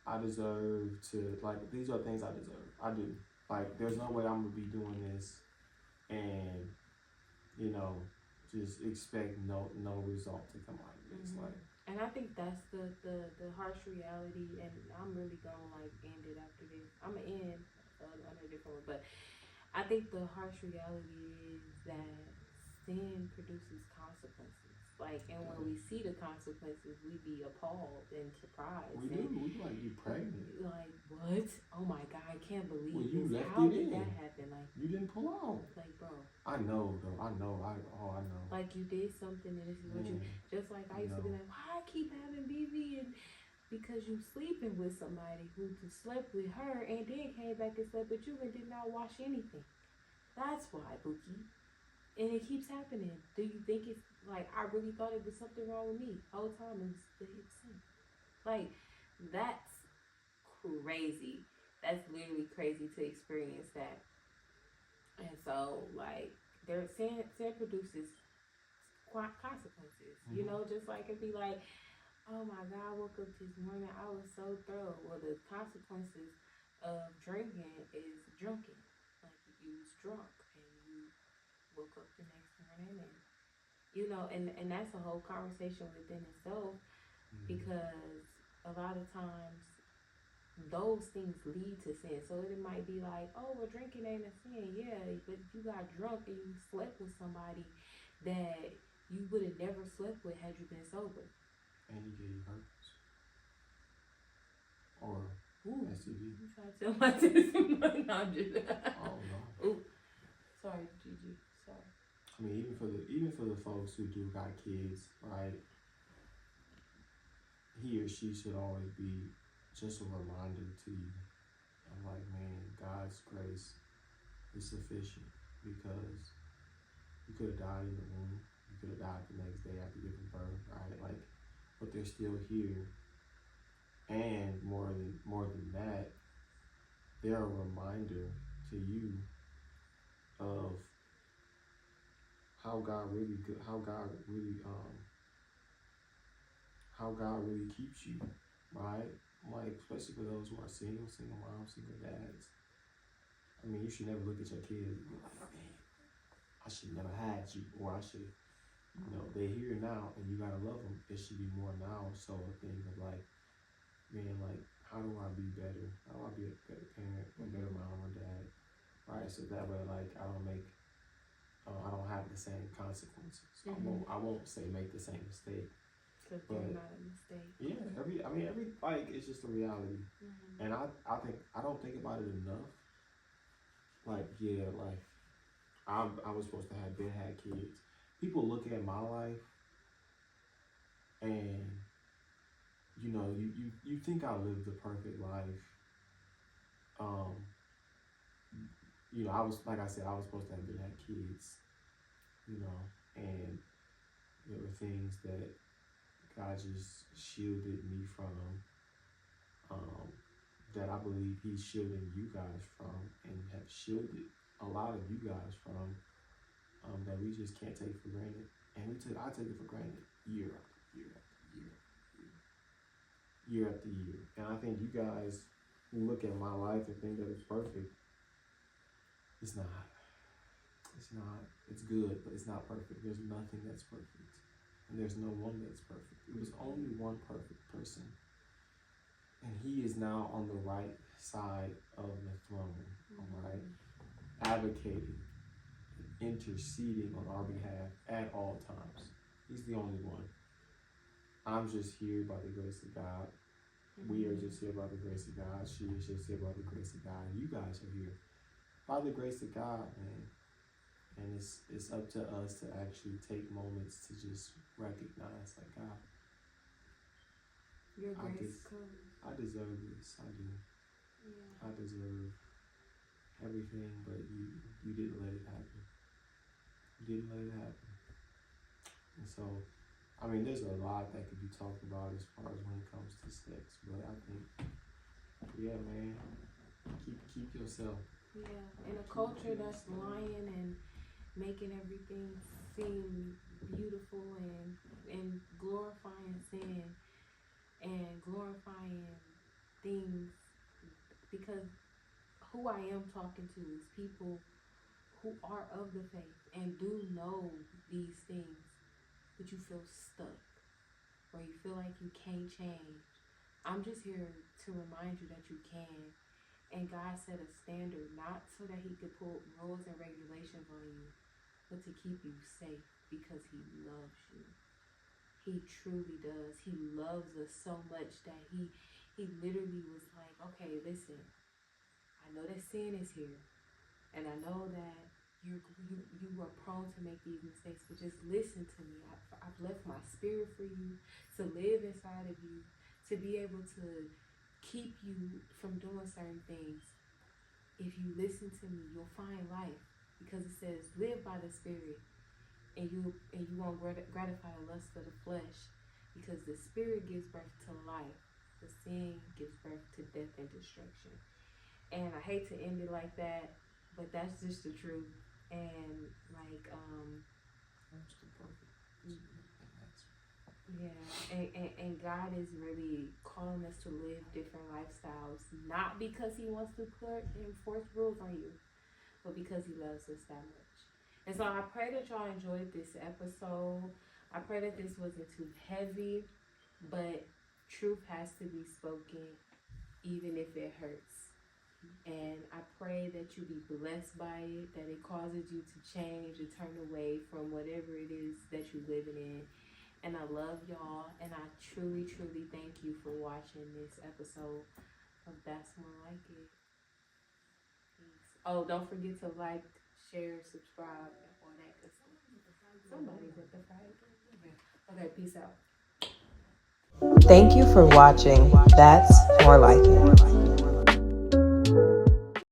I deserve to, like, these are things I deserve. I do. Like, there's no way I'm going to be doing this and, you know, just expect no result to come out of it. It's like, and I think that's the harsh reality, and I'm really gonna like end it after this. I'm gonna end on a different one, but I think the harsh reality is that sin produces consequences. Like, and when we see the consequences, we be appalled and surprised. We do. We like, you pregnant. Like, what? Oh my God, I can't believe you this. left How it did in. that happen? Like, you didn't pull out. Like, bro. I know, though. I know. Like, you did something, and this is what you. Just like I used to be like, why I keep having BV, and because you sleeping with somebody who slept with her and then came back and slept with you and did not wash anything. That's why, Bookie. And it keeps happening. Do you think it's like I really thought it was something wrong with me? The whole time it was the sin. Like, that's crazy. That's literally crazy to experience that. And so, like, sin produces consequences. You know, just like it'd be like, oh my God, I woke up this morning, I was so thorough. Well, the consequences of drinking is drunken. Like, you was drunk and you woke up the next morning, and you know, and that's a whole conversation within itself, because a lot of times those things lead to sin. So it might be like, oh, well, drinking ain't a sin. Yeah, but if you got drunk and you slept with somebody that you would have never slept with had you been sober, and he gave you herpes or STD. You trying to tell my testimony? No, I'm just. Oh no. Ooh. Sorry, Gigi. Sorry. I mean, even for the folks who do got kids, right? He or she should always be just a reminder to you. I'm like, man, God's grace is sufficient, because you could have died in the womb, you could have died the next day after giving birth, right? Like, but they're still here, and more than that, they're a reminder to you of how God really keeps you, right? Like, especially for those who are single moms, single dads. I mean, you should never look at your kids and be like, man, I should never had you, or I should, they're here now and you gotta love them. It should be more now. So a thing of like, man, like, how do I be better? How do I be a better parent, a better mom or dad? Right? So that way, like, I don't have the same consequences. I won't say make the same mistake. Because they're not a mistake. Yeah, every like, it's just a reality. And I don't think about it enough. Like, yeah, like, I was supposed to have had kids. People look at my life and you think I lived the perfect life. I was, like I said, I was supposed to have had kids, and there were things that God just shielded me from, that I believe He's shielding you guys from, and have shielded a lot of you guys from, that we just can't take for granted. And I take it for granted year after year after year after year. And I think you guys who look at my life and think that it's perfect, it's not. It's not. It's good, but it's not perfect. There's nothing that's perfect. And there's no one that's perfect. It was only one perfect person. And He is now on the right side of the throne, all right? Advocating, interceding on our behalf at all times. He's the only one. I'm just here by the grace of God. We are just here by the grace of God. She is just here by the grace of God. You guys are here by the grace of God, man. And it's up to us to actually take moments to just recognize, like, God, your grace comes. I deserve this. I do. Yeah. I deserve everything, but you didn't let it happen. You didn't let it happen. And so, I mean, there's a lot that could be talked about as far as when it comes to sex, but I think, yeah, man, keep yourself. Yeah, in a culture that's lying and making everything seem beautiful and glorifying sin and glorifying things, because who I am talking to is people who are of the faith and do know these things, but you feel stuck or you feel like you can't change. I'm just here to remind you that you can. And God set a standard not so that he could put rules and regulations on you, but to keep you safe because he loves you. He truly does. He loves us so much that he literally was like, okay, listen, I know that sin is here, and I know that you are prone to make these mistakes, but just listen to me. I've left my spirit for you to live inside of you, to be able to keep you from doing certain things. If you listen to me, you'll find life, because it says live by the spirit, and you won't gratify the lust of the flesh, because the spirit gives birth to life, the sin gives birth to death and destruction. And I hate to end it like that, but that's just the truth. And like yeah, and God is really calling us to live different lifestyles, not because he wants to enforce rules on you, but because he loves us that much. And so I pray that y'all enjoyed this episode. I pray that this wasn't too heavy, but truth has to be spoken, even if it hurts. And I pray that you be blessed by it, that it causes you to change and turn away from whatever it is that you're living in. And I love y'all, and I truly, truly thank you for watching this episode of That's More Like It. Peace. Oh, don't forget to like, share, subscribe, and all that good stuff. Somebody's at the fight. Okay, peace out. Thank you for watching That's More Like It.